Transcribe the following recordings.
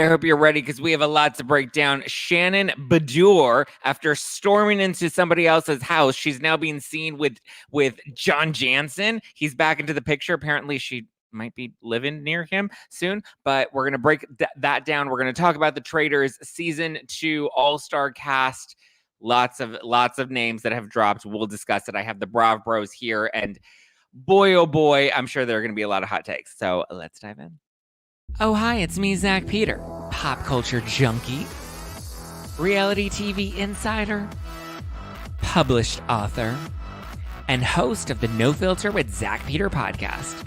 I hope you're ready because we have a lot to break down. Shannon Beador, after storming into somebody else's house, she's now being seen with John Jansen. He's back into the picture. Apparently, she might be living near him soon, but we're going to break that down. We're going to talk about the Traitors season 2 all-star cast. Lots of names that have dropped. We'll discuss it. I have the Brav Bros here, and boy, oh boy, I'm sure there are going to be a lot of hot takes. So let's dive in. Oh, hi, it's me, Zack Peter, pop culture junkie, reality TV insider, published author, and host of the No Filter with Zack Peter podcast.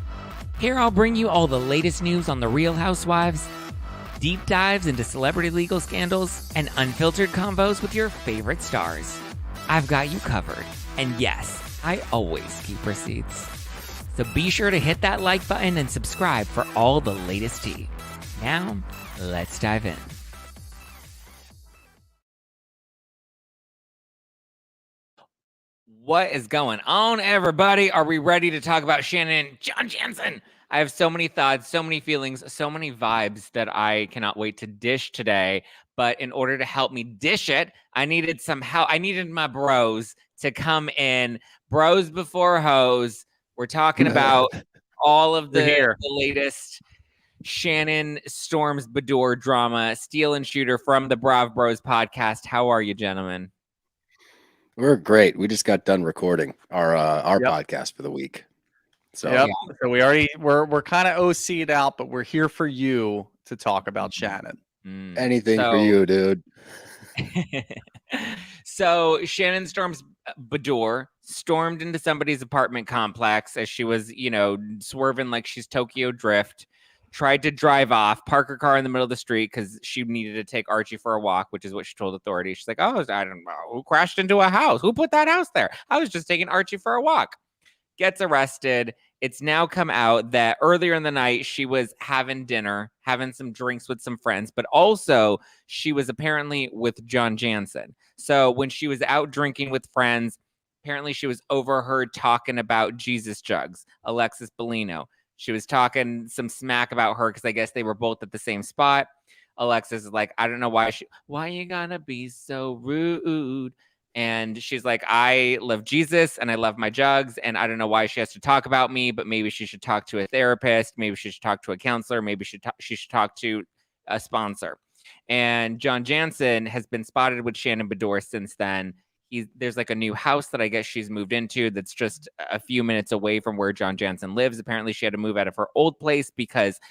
Here I'll bring you all the latest news on the Real Housewives, deep dives into celebrity legal scandals, and unfiltered convos with your favorite stars. I've got you covered, and yes, I always keep receipts. So be sure to hit that like button and subscribe for all the latest tea. Now, let's dive in. What is going on, everybody? Are we ready to talk about Shannon and John Jansen? I have so many thoughts, so many feelings, so many vibes that I cannot wait to dish today. But in order to help me dish it, I needed some help. I needed my bros to come in. Bros before hoes. We're talking about all of the latest Shannon Storms Beador drama, Steal and Shooter from the Brav Bros podcast. How are you, gentlemen? We're great. We just got done recording our podcast for the week. So so we're kind of OC'd out, but we're here for you to talk about Shannon. Anything for you, dude. So Shannon Storms Beador stormed into somebody's apartment complex as she was, swerving like she's Tokyo Drift, tried to drive off, park her car in the middle of the street because she needed to take Archie for a walk, which is what she told authorities. She's like, oh, I don't know. Who crashed into a house? Who put that house there? I was just taking Archie for a walk. Gets arrested. It's now come out that earlier in the night, she was having dinner, having some drinks with some friends, but also she was apparently with John Jansen. So when she was out drinking with friends, apparently she was overheard talking about Jesus Jugs, Alexis Bellino. She was talking some smack about her because I guess they were both at the same spot. Alexis is like, I don't know why you gonna be so rude? And she's like, I love Jesus and I love my jugs. And I don't know why she has to talk about me, but maybe she should talk to a therapist. Maybe she should talk to a counselor. Maybe she should talk to a sponsor. And John Jansen has been spotted with Shannon Beador since then. There's like a new house that I guess she's moved into that's just a few minutes away from where John Jansen lives. Apparently, she had to move out of her old place because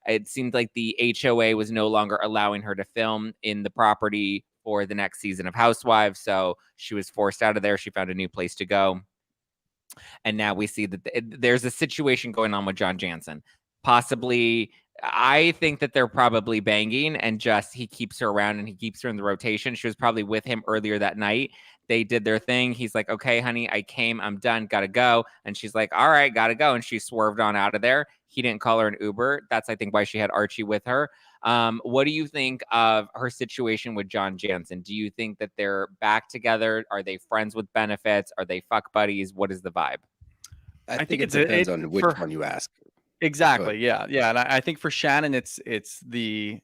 it seemed like the HOA was no longer allowing her to film in the property for the next season of Housewives. So she was forced out of there. She found a new place to go. And now we see that there's a situation going on with John Jansen. Possibly, I think that they're probably banging and just he keeps her around and he keeps her in the rotation. She was probably with him earlier that night. They did their thing. He's like, okay, honey, I came. I'm done. Got to go. And she's like, all right, got to go. And she swerved on out of there. He didn't call her an Uber. That's, I think, why she had Archie with her. What do you think of her situation with John Jansen? Do you think that they're back together? Are they friends with benefits? Are they fuck buddies? What is the vibe? I think it depends on which one you ask. Exactly. Yeah. And I think for Shannon, it's the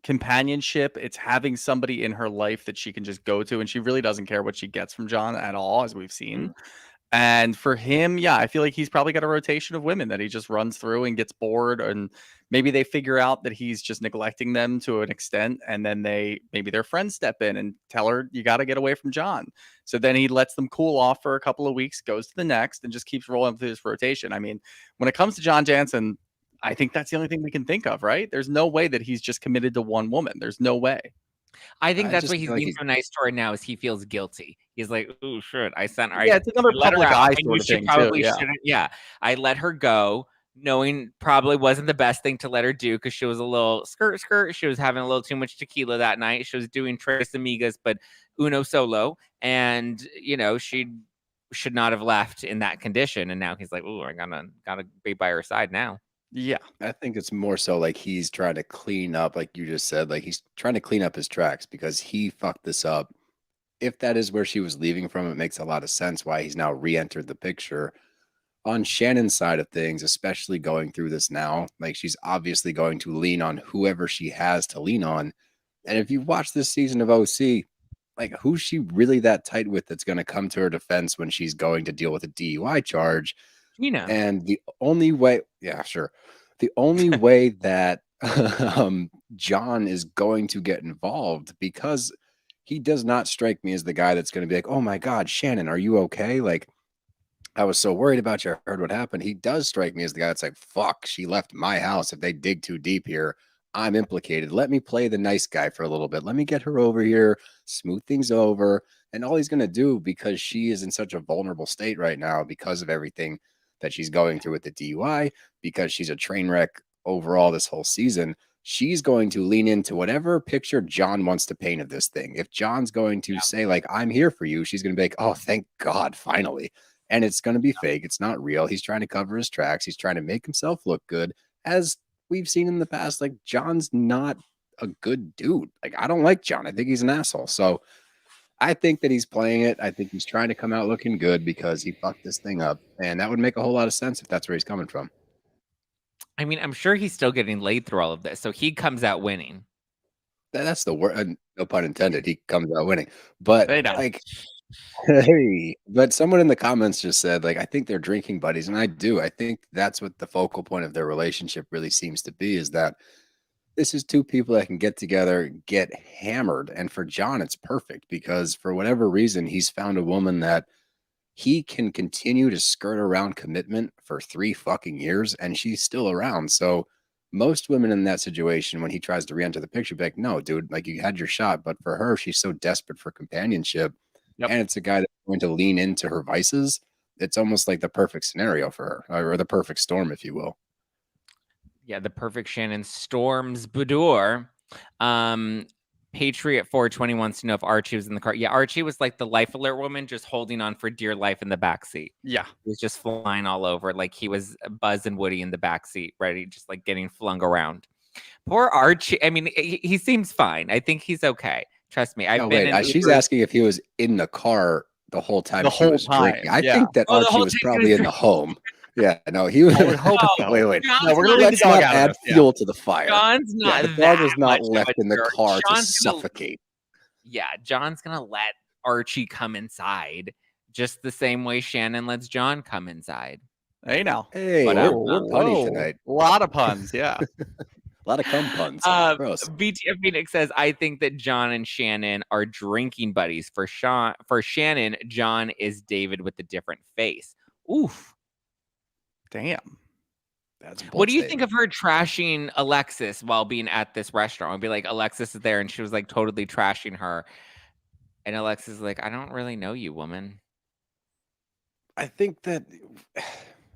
companionship. It's having somebody in her life that she can just go to, and she really doesn't care what she gets from John at all, as we've seen. Mm-hmm. And for him, I feel like he's probably got a rotation of women that he just runs through and gets bored, and maybe they figure out that he's just neglecting them to an extent, and then maybe their friends step in and tell her, you got to get away from John. So then he lets them cool off for a couple of weeks, goes to the next, and just keeps rolling through this rotation. I mean, when it comes to John Jansen, I think that's the only thing we can think of, right? There's no way that he's just committed to one woman. There's no way. I think that's why he's being so nice to her now, is he feels guilty. He's like, oh, shit, I sent her. Yeah, it's another public eye sort of thing, too. Yeah, I let her go, knowing probably wasn't the best thing to let her do because she was a little skirt. She was having a little too much tequila that night. She was doing Tres Amigas, but uno solo. And, she should not have left in that condition. And now he's like, oh, I gotta be by her side now. Yeah, I think it's more so like he's trying to clean up, like you just said, like he's trying to clean up his tracks because he fucked this up. If that is where she was leaving from, it makes a lot of sense why he's now re-entered the picture. on Shannon's side of things, especially going through this now, like she's obviously going to lean on whoever she has to lean on. And if you watch this season of OC, like who's she really that tight with that's going to come to her defense when she's going to deal with a DUI charge? Gina. And the only way, yeah, sure. The only way that John is going to get involved, because he does not strike me as the guy that's going to be like, oh my God, Shannon, are you okay? Like, I was so worried about you. I heard what happened. He does strike me as the guy that's like, fuck, she left my house. If they dig too deep here, I'm implicated. Let me play the nice guy for a little bit. Let me get her over here, smooth things over. And all he's going to do, because she is in such a vulnerable state right now because of everything that she's going through with the DUI, because she's a train wreck overall this whole season, she's going to lean into whatever picture John wants to paint of this thing. If John's going to say, like, I'm here for you, she's going to be like, oh, thank God, finally. And it's going to be fake. It's not real. He's trying to cover his tracks. He's trying to make himself look good. As we've seen in the past, like, John's not a good dude. Like, I don't like John. I think he's an asshole. So I think that he's playing it. I think he's trying to come out looking good because he fucked this thing up. And that would make a whole lot of sense if that's where he's coming from. I mean, I'm sure he's still getting laid through all of this. So he comes out winning. That's the word. No pun intended. He comes out winning. But They don't. like, hey, but someone in the comments just said, like, I think they're drinking buddies. And I do. I think that's what the focal point of their relationship really seems to be, is that this is two people that can get together, get hammered. And for John, it's perfect because for whatever reason, he's found a woman that he can continue to skirt around commitment for 3 fucking years and she's still around. So most women in that situation, when he tries to re-enter the picture, be like, no, dude, like you had your shot. But for her, she's so desperate for companionship. Yep. And it's a guy that's going to lean into her vices. It's almost like the perfect scenario for her, or the perfect storm, if you will. Yeah, the perfect Shannon storms Beador. Patriot 420 wants to know if Archie was in the car. Yeah, Archie was like the life alert woman, just holding on for dear life in the back seat. Yeah. He was just flying all over, like he was Buzz and Woody in the back seat, ready, just like getting flung around. Poor Archie. I mean, he seems fine. I think he's okay. Trust me. I've been. Wait, she's asking if he was in the car the whole time. The whole time. Drinking. I think that Archie was probably in the home. Yeah, no, he was. Wait. No, we're gonna let's not add fuel to the fire. John's not. The dog was not much left in the jerk. car to John's gonna- suffocate. Yeah, John's gonna let Archie come inside, just the same way Shannon lets John come inside. Hey now. Hey, But, we're punny tonight. A lot of puns. Yeah. A lot of cum puns. Gross. BTF Phoenix says, I think that John and Shannon are drinking buddies. For Shannon, John is David with a different face. Oof. Damn. That's What do you think of her trashing Alexis while being at this restaurant? I'd be like, Alexis is there, and she was like totally trashing her. And Alexis is like, I don't really know you, woman. I think that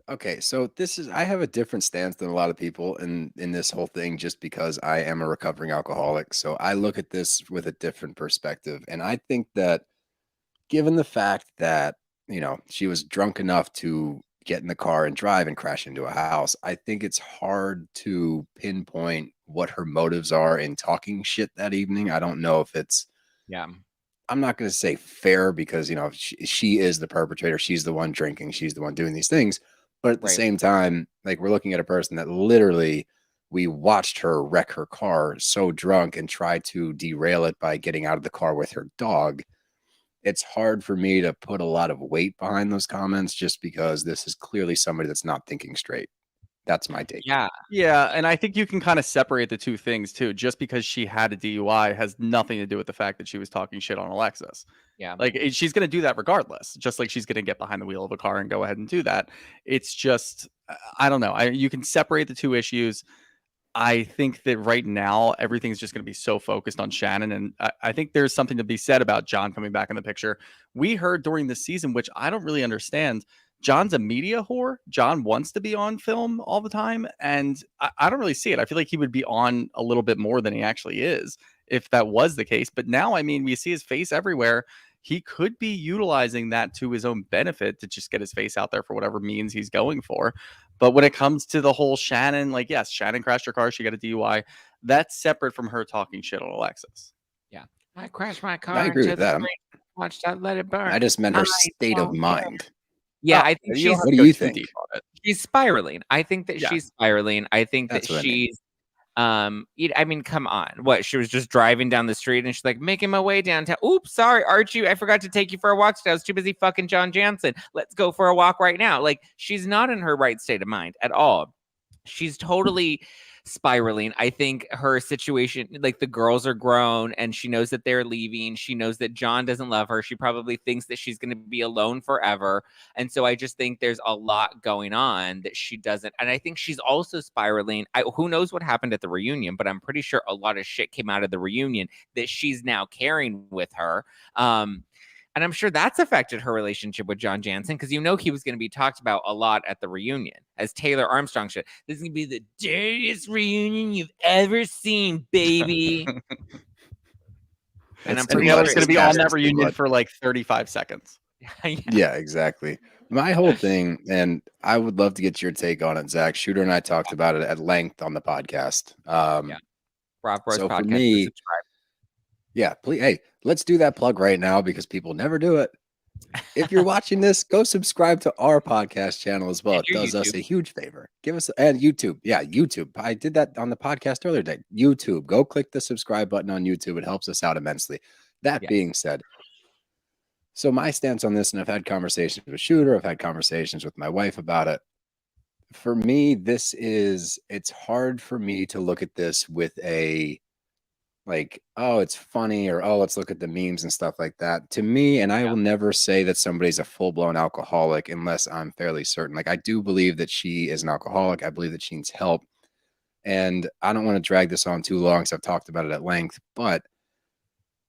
okay, so I have a different stance than a lot of people in this whole thing, just because I am a recovering alcoholic. So I look at this with a different perspective. And I think that given the fact that, she was drunk enough to get in the car and drive and crash into a house, I think it's hard to pinpoint what her motives are in talking shit that evening. I don't know if it's, I'm not going to say fair because, she is the perpetrator. She's the one drinking. She's the one doing these things. But at the same time, like, we're looking at a person that literally we watched her wreck her car so drunk and try to derail it by getting out of the car with her dog. It's hard for me to put a lot of weight behind those comments just because this is clearly somebody that's not thinking straight. That's my take. Yeah. Yeah. And I think you can kind of separate the two things too. Just because she had a DUI has nothing to do with the fact that she was talking shit on Alexis. Yeah. Like she's going to do that regardless, just like she's going to get behind the wheel of a car and go ahead and do that. It's just, I don't know. You can separate the two issues. I think that right now, everything's just going to be so focused on Shannon. And I think there's something to be said about John coming back in the picture. We heard during the season, which I don't really understand, John's a media whore. John wants to be on film all the time. And I don't really see it. I feel like he would be on a little bit more than he actually is if that was the case. But now, I mean, we see his face everywhere. He could be utilizing that to his own benefit to just get his face out there for whatever means he's going for. But when it comes to the whole Shannon, like, yes, Shannon crashed her car. She got a DUI. That's separate from her talking shit on Alexis. Yeah. I crashed my car. I agree with that. Watched that, let it burn. I just meant her state of mind. Yeah, Oh, I think you don't she's have What to do go you too think? deep on it. she's spiraling. I think that Yeah. she's spiraling. I think that That's what I mean. she's I mean, come on. What? She was just driving down the street and she's like, making my way downtown. Oops, sorry, Archie. I forgot to take you for a walk today. I was too busy fucking John Jansen. Let's go for a walk right now. Like, she's not in her right state of mind at all. She's totally spiraling. I think her situation, like the girls are grown and she knows that they're leaving. She knows that John doesn't love her. She probably thinks that she's going to be alone forever. And so I just think there's a lot going on that she doesn't. And I think she's also spiraling. Who knows what happened at the reunion, but I'm pretty sure a lot of shit came out of the reunion that she's now carrying with her. And I'm sure that's affected her relationship with John Jansen because he was going to be talked about a lot at the reunion, as Taylor Armstrong said. This is going to be the dirtiest reunion you've ever seen, baby. And I'm pretty sure Everybody's going to be on that reunion for like 35 seconds. Yeah, exactly. My whole thing, and I would love to get your take on it, Zach. Shooter and I talked about it at length on the podcast. Brav Bros So for podcast. me, Subscribe. yeah, please, hey, let's do that plug right now because people never do it. If you're watching this, go subscribe to our podcast channel as well. It does us a huge favor. Give us and YouTube. Yeah, YouTube. I did that on the podcast earlier today. YouTube. Go click the subscribe button on YouTube. It helps us out immensely. That being said, so my stance on this, and I've had conversations with Shooter, I've had conversations with my wife about it. For me, it's hard for me to look at this with a like, oh, it's funny, or oh, let's look at the memes and stuff like that. To me, and I will never say that somebody's a full-blown alcoholic unless I'm fairly certain. Like, I do believe that she is an alcoholic. I believe that she needs help. And I don't want to drag this on too long because I've talked about it at length. But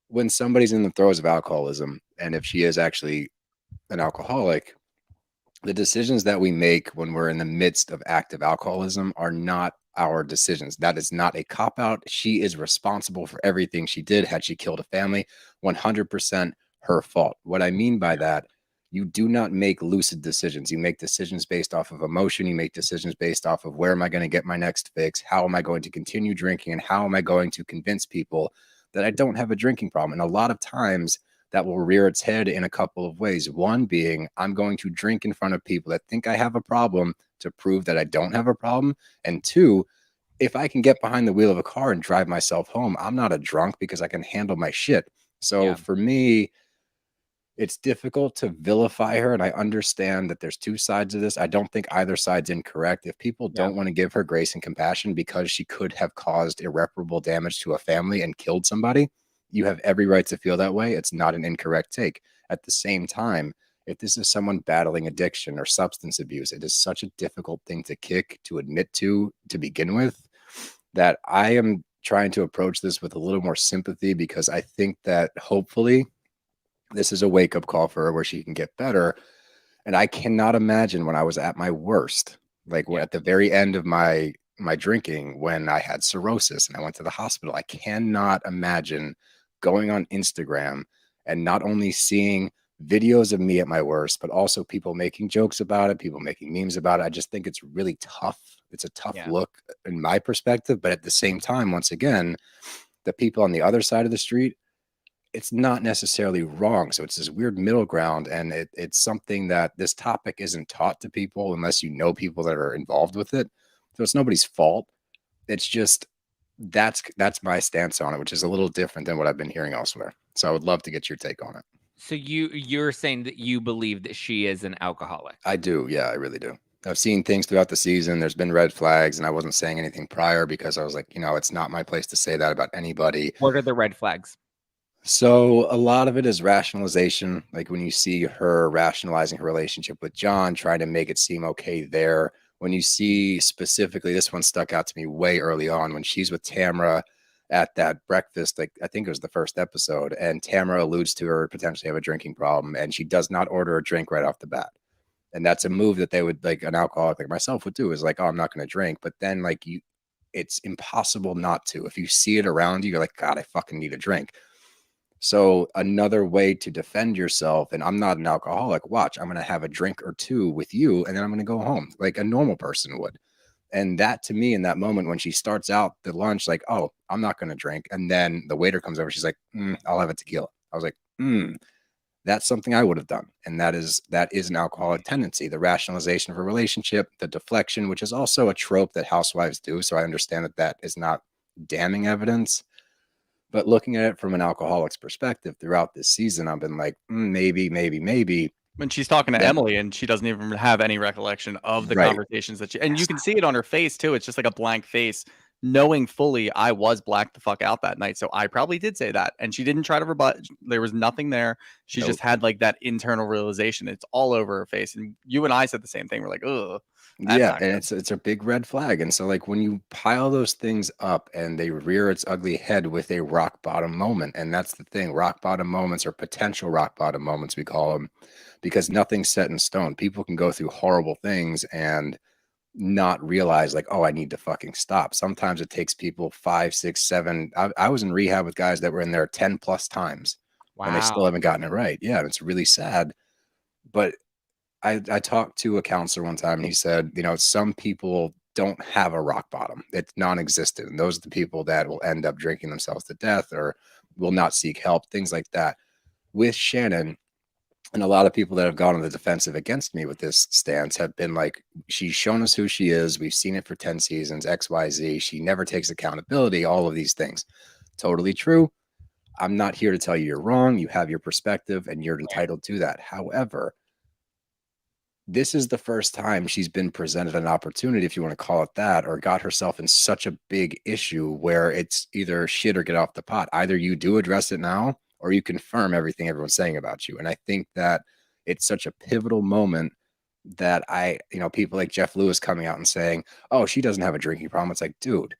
when somebody's in the throes of alcoholism, and if she is actually an alcoholic, the decisions that we make when we're in the midst of active alcoholism are not our decisions. That is not a cop out. She is responsible for everything she did. Had she killed a family, 100% her fault. What I mean by that, you do not make lucid decisions. You make decisions based off of emotion. You make decisions based off of where am I going to get my next fix? How am I going to continue drinking? And how am I going to convince people that I don't have a drinking problem? And a lot of times that will rear its head in a couple of ways. One being, I'm going to drink in front of people that think I have a problem to prove that I don't have a problem. And two, if I can get behind the wheel of a car and drive myself home, I'm not a drunk because I can handle my shit. So for me, it's difficult to vilify her. And I understand that there's two sides of this. I don't think either side's incorrect. If people don't want to give her grace and compassion because she could have caused irreparable damage to a family and killed somebody, you have every right to feel that way. It's not an incorrect take. At the same time, if this is someone battling addiction or substance abuse, it is such a difficult thing to kick, to admit to begin with, that I am trying to approach this with a little more sympathy because I think that hopefully this is a wake-up call for her where she can get better. And I cannot imagine when I was at my worst, like at the very end of my drinking, when I had cirrhosis and I went to the hospital, I cannot imagine going on Instagram and not only seeing videos of me at my worst, but also people making jokes about it, people making memes about it. I just think it's really tough. It's a tough look in my perspective. But at the same time, once again, the people on the other side of the street, it's not necessarily wrong. So it's this weird middle ground. And it's something that this topic isn't taught to people unless you know people that are involved with it. So it's nobody's fault. It's just that's my stance on it, which is a little different than what I've been hearing elsewhere. So I would love to get your take on it. So you're saying that you believe that she is an alcoholic? I do. Yeah, I really do. I've seen things throughout the season. There's been red flags, and I wasn't saying anything prior because I was like, it's not my place to say that about anybody. What are the red flags? So a lot of it is rationalization. Like when you see her rationalizing her relationship with John, trying to make it seem okay there. When you see specifically, this one stuck out to me way early on when she's with Tamra at that breakfast, like I think it was the first episode, and Tamra alludes to her potentially have a drinking problem, and she does not order a drink right off the bat. And that's a move that they would, like an alcoholic like myself would do, is like, oh, I'm not going to drink. But then it's impossible not to. If you see it around you, you're like, God, I fucking need a drink. So another way to defend yourself, and I'm not an alcoholic, watch, I'm going to have a drink or two with you, and then I'm going to go home like a normal person would. And that, to me, in that moment when she starts out the lunch, like, oh, I'm not going to drink. And then the waiter comes over. She's like, I'll have a tequila. I was like, That's something I would have done. And that is an alcoholic tendency, the rationalization of a relationship, the deflection, which is also a trope that housewives do. So I understand that is not damning evidence. But looking at it from an alcoholic's perspective throughout this season, I've been like, maybe. When she's talking to Then- Emily and she doesn't even have any recollection of the Right. conversations that and you can see it on her face too. It's just like a blank face, knowing fully I was blacked the fuck out that night. So I probably did say that. And she didn't try to rebut. There was nothing there. She Nope. just had like that internal realization. It's all over her face. And you and I said the same thing. We're like, ugh. Yeah, and it's a big red flag. And so like when you pile those things up and they rear its ugly head with a rock bottom moment, and that's the thing, rock bottom moments or potential rock bottom moments, we call them, because nothing's set in stone. People can go through horrible things and not realize like, oh, I need to fucking stop. Sometimes it takes people 5, 6, 7. I was in rehab with guys that were in there 10 plus times. Wow. And they still haven't gotten it right. Yeah, it's really sad. But I talked to a counselor one time and he said, some people don't have a rock bottom. It's non-existent. And those are the people that will end up drinking themselves to death or will not seek help, things like that. With Shannon, and a lot of people that have gone on the defensive against me with this stance have been like, she's shown us who she is. We've seen it for 10 seasons, XYZ. She never takes accountability, all of these things. Totally true. I'm not here to tell you you're wrong. You have your perspective and you're entitled to that. However, this is the first time she's been presented an opportunity, if you want to call it that, or got herself in such a big issue where it's either shit or get off the pot. Either you do address it now or you confirm everything everyone's saying about you. And I think that it's such a pivotal moment that people like Jeff Lewis coming out and saying, oh, she doesn't have a drinking problem. It's like, dude,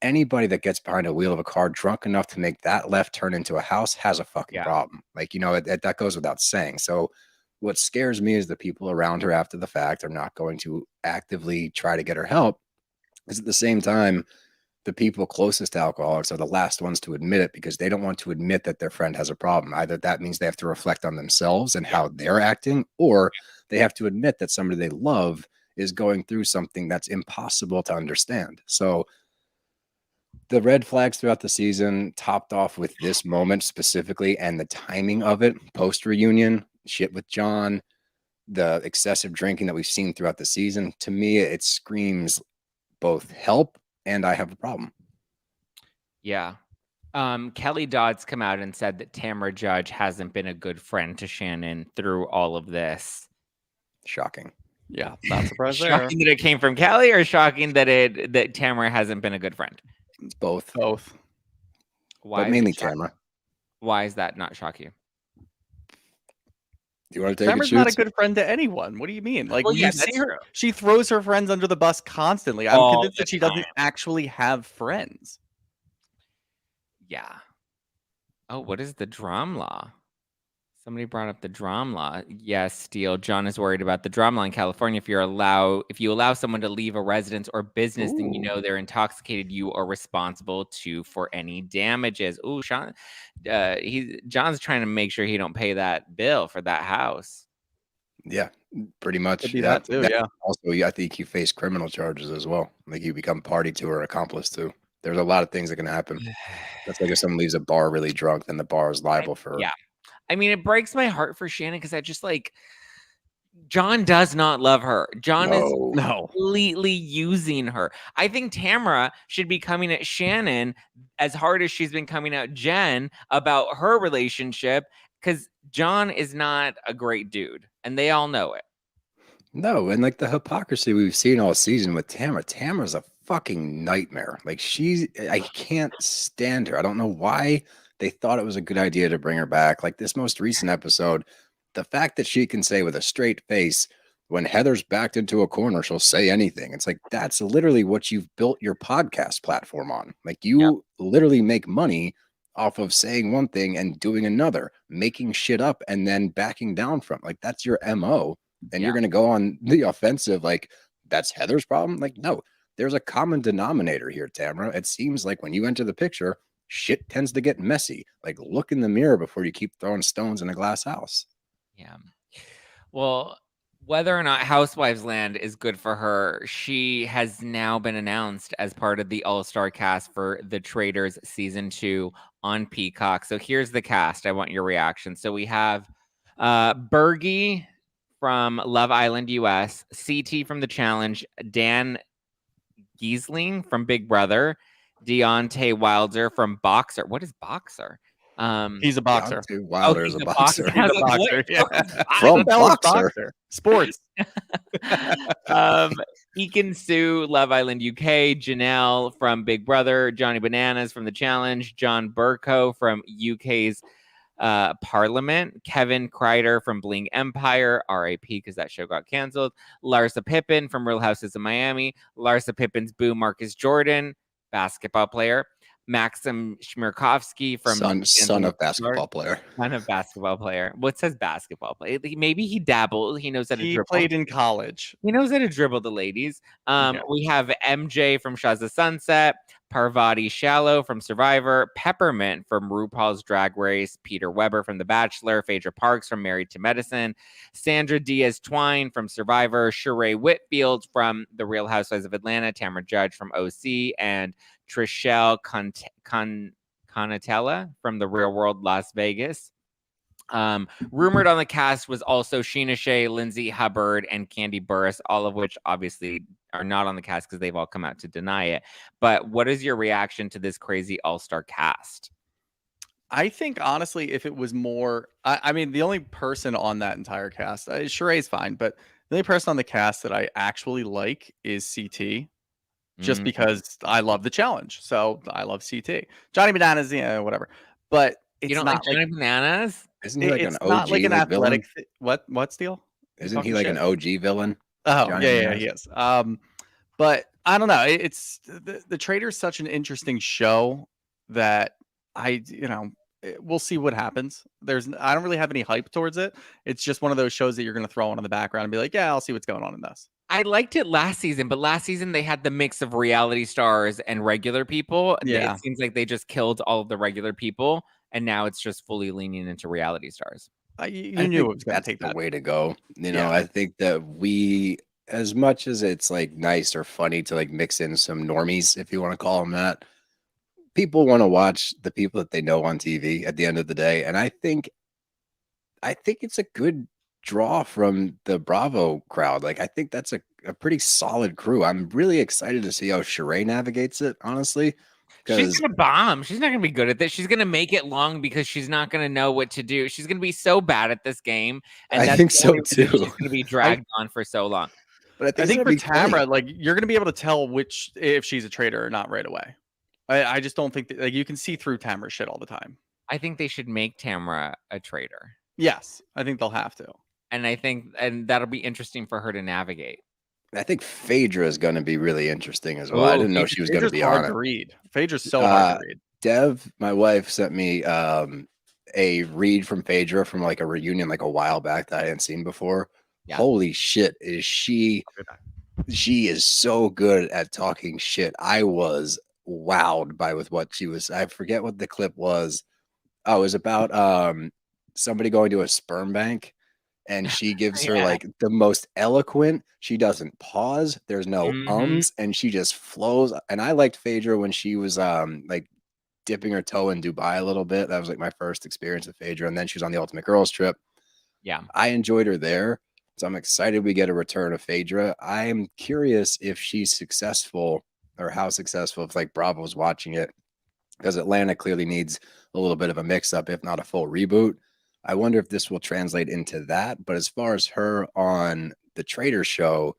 anybody that gets behind a wheel of a car drunk enough to make that left turn into a house has a fucking problem. Like, that goes without saying. So what scares me is the people around her after the fact are not going to actively try to get her help. Because at the same time, the people closest to alcoholics are the last ones to admit it because they don't want to admit that their friend has a problem. Either that means they have to reflect on themselves and how they're acting, or they have to admit that somebody they love is going through something that's impossible to understand. So the red flags throughout the season, topped off with this moment specifically and the timing of it, post-reunion, shit with John, the excessive drinking that we've seen throughout the season, to me, it screams both help and I have a problem. Yeah. Kelly Dodd's come out and said that Tamra Judge hasn't been a good friend to Shannon through all of this. Shocking. Yeah, not surprised there. Shocking that it came from Kelly, or shocking that Tamra hasn't been a good friend? It's both. Why? But mainly Tamra. Why is that not shock you? Do you want to take Tamra's not a good friend to anyone. What do you mean? Like, Well, yeah, you see her, she throws her friends under the bus constantly. I'm convinced that she doesn't actually have friends. Yeah. Oh, what is the drum law? Somebody brought up the drum law. Yes, Steele. John is worried about the drum law in California. If you allow someone to leave a residence or business, then you know they're intoxicated. You are responsible for any damages. Ooh, Sean, John's trying to make sure he don't pay that bill for that house. Yeah, pretty much. Could be that too. Yeah. Also, I think you face criminal charges as well. Like you become party to or accomplice to. There's a lot of things that can happen. That's like if someone leaves a bar really drunk, then the bar is liable for. Yeah. I mean, it breaks my heart for Shannon because I just like John does not love her. John is completely using her. I think Tamra should be coming at Shannon as hard as she's been coming at Jen about her relationship because John is not a great dude and they all know it. No, and like the hypocrisy we've seen all season with Tamra. Tamra's a fucking nightmare. Like I can't stand her. I don't know why they thought it was a good idea to bring her back. Like this most recent episode, the fact that she can say with a straight face, when Heather's backed into a corner, she'll say anything. It's like, that's literally what you've built your podcast platform on. Like you literally make money off of saying one thing and doing another, making shit up and then backing down from. Like that's your MO. And you're going to go on the offensive. Like that's Heather's problem. Like, no, there's a common denominator here, Tamra. It seems like when you enter the picture, shit tends to get messy. Like look in the mirror before you keep throwing stones in a glass house. Yeah. Well, whether or not Housewives Land is good for her, she has now been announced as part of the all-star cast for the Traitors season 2 on Peacock. So here's the cast. I want your reaction. So we have Bergie from Love Island US, CT from The Challenge, Dan Giesling from Big Brother, Deontay Wilder from Boxer. What is Boxer? He's a boxer. Deontay Wilder is a boxer. He's a boxer. Yeah. From What the hell is Boxer. Sports. Ekin Sue, Love Island UK, Janelle from Big Brother, Johnny Bananas from The Challenge, John Burko from UK's Parliament, Kevin Kreider from Bling Empire, RAP because that show got canceled, Larsa Pippen from Real Houses of Miami, Larsa Pippen's boo Marcus Jordan, basketball player, Maxim Shmirkovsky from son of basketball player. Son of basketball player. What says basketball player? Maybe he dabbled. He knows how to dribble. He played in college. He knows how to dribble the ladies. Yeah. We have MJ from Shazza Sunset, Parvati Shallow from Survivor, Peppermint from RuPaul's Drag Race, Peter Weber from The Bachelor, Phaedra Parks from Married to Medicine, Sandra Diaz Twine from Survivor, Sheree Whitfield from The Real Housewives of Atlanta, Tamra Judge from OC, and Trishelle Conatella from The Real World Las Vegas. Rumored on the cast was also Sheena Shea, Lindsay Hubbard, and Candy Burris, all of which obviously are not on the cast because they've all come out to deny it. But what is your reaction to this crazy all-star cast? I think, honestly, if it was more... I mean, the only person on that entire cast... Sheree's fine, but the only person on the cast that I actually like is CT. Just because I love the challenge. So I love CT. Johnny Bananas, yeah, whatever. But it's you don't not like Johnny Bananas? Isn't he like an OG not like an athletic villain? What Steele? Isn't he like an OG villain? Oh, Johnny yeah, Bananas? he is. But I don't know. It's the Traitors such an interesting show that we'll see what happens. I don't really have any hype towards it. It's just one of those shows that you're going to throw on in the background and be like, yeah, I'll see what's going on in this. I liked it last season, but last season they had the mix of reality stars and regular people. Yeah. It seems like they just killed all of the regular people, and now it's just fully leaning into reality stars. You knew it was going to take the that way to go. I think that we, as much as it's like nice or funny to like mix in some normies, if you want to call them that, people want to watch the people that they know on TV at the end of the day. And I think it's a good draw from the Bravo crowd. Like, I think that's a pretty solid crew. I'm really excited to see how Sheree navigates it, honestly. She's gonna bomb. She's not gonna be good at this. She's gonna make it long because she's not gonna know what to do. She's gonna be so bad at this game, and I think so too. She's gonna be dragged on for so long. But I think for Tamra, like, you're gonna be able to tell if she's a traitor or not right away. I just don't think that, like, you can see through Tamra shit all the time. I think they should make Tamra a traitor. Yes, I think they'll have to. And that'll be interesting for her to navigate. I think Phaedra is going to be really interesting as well. I didn't know she was going to be on it. Read. Phaedra's so hard to read. Dev, my wife, sent me a read from Phaedra from like a reunion like a while back that I hadn't seen before. Yeah. Holy shit, is she is so good at talking shit. I was wowed by with what she was. I forget what the clip was. Oh, it was about somebody going to a sperm bank. And she gives her like the most eloquent. She doesn't pause. There's no ums, and she just flows. And I liked Phaedra when she was like dipping her toe in Dubai a little bit. That was like my first experience with Phaedra. And then she was on the Ultimate Girls trip. Yeah, I enjoyed her there. So I'm excited we get a return of Phaedra. I'm curious if she's successful or how successful if like Bravo's watching it, because Atlanta clearly needs a little bit of a mix up, if not a full reboot. I wonder if this will translate into that. But as far as her on the Traitors show,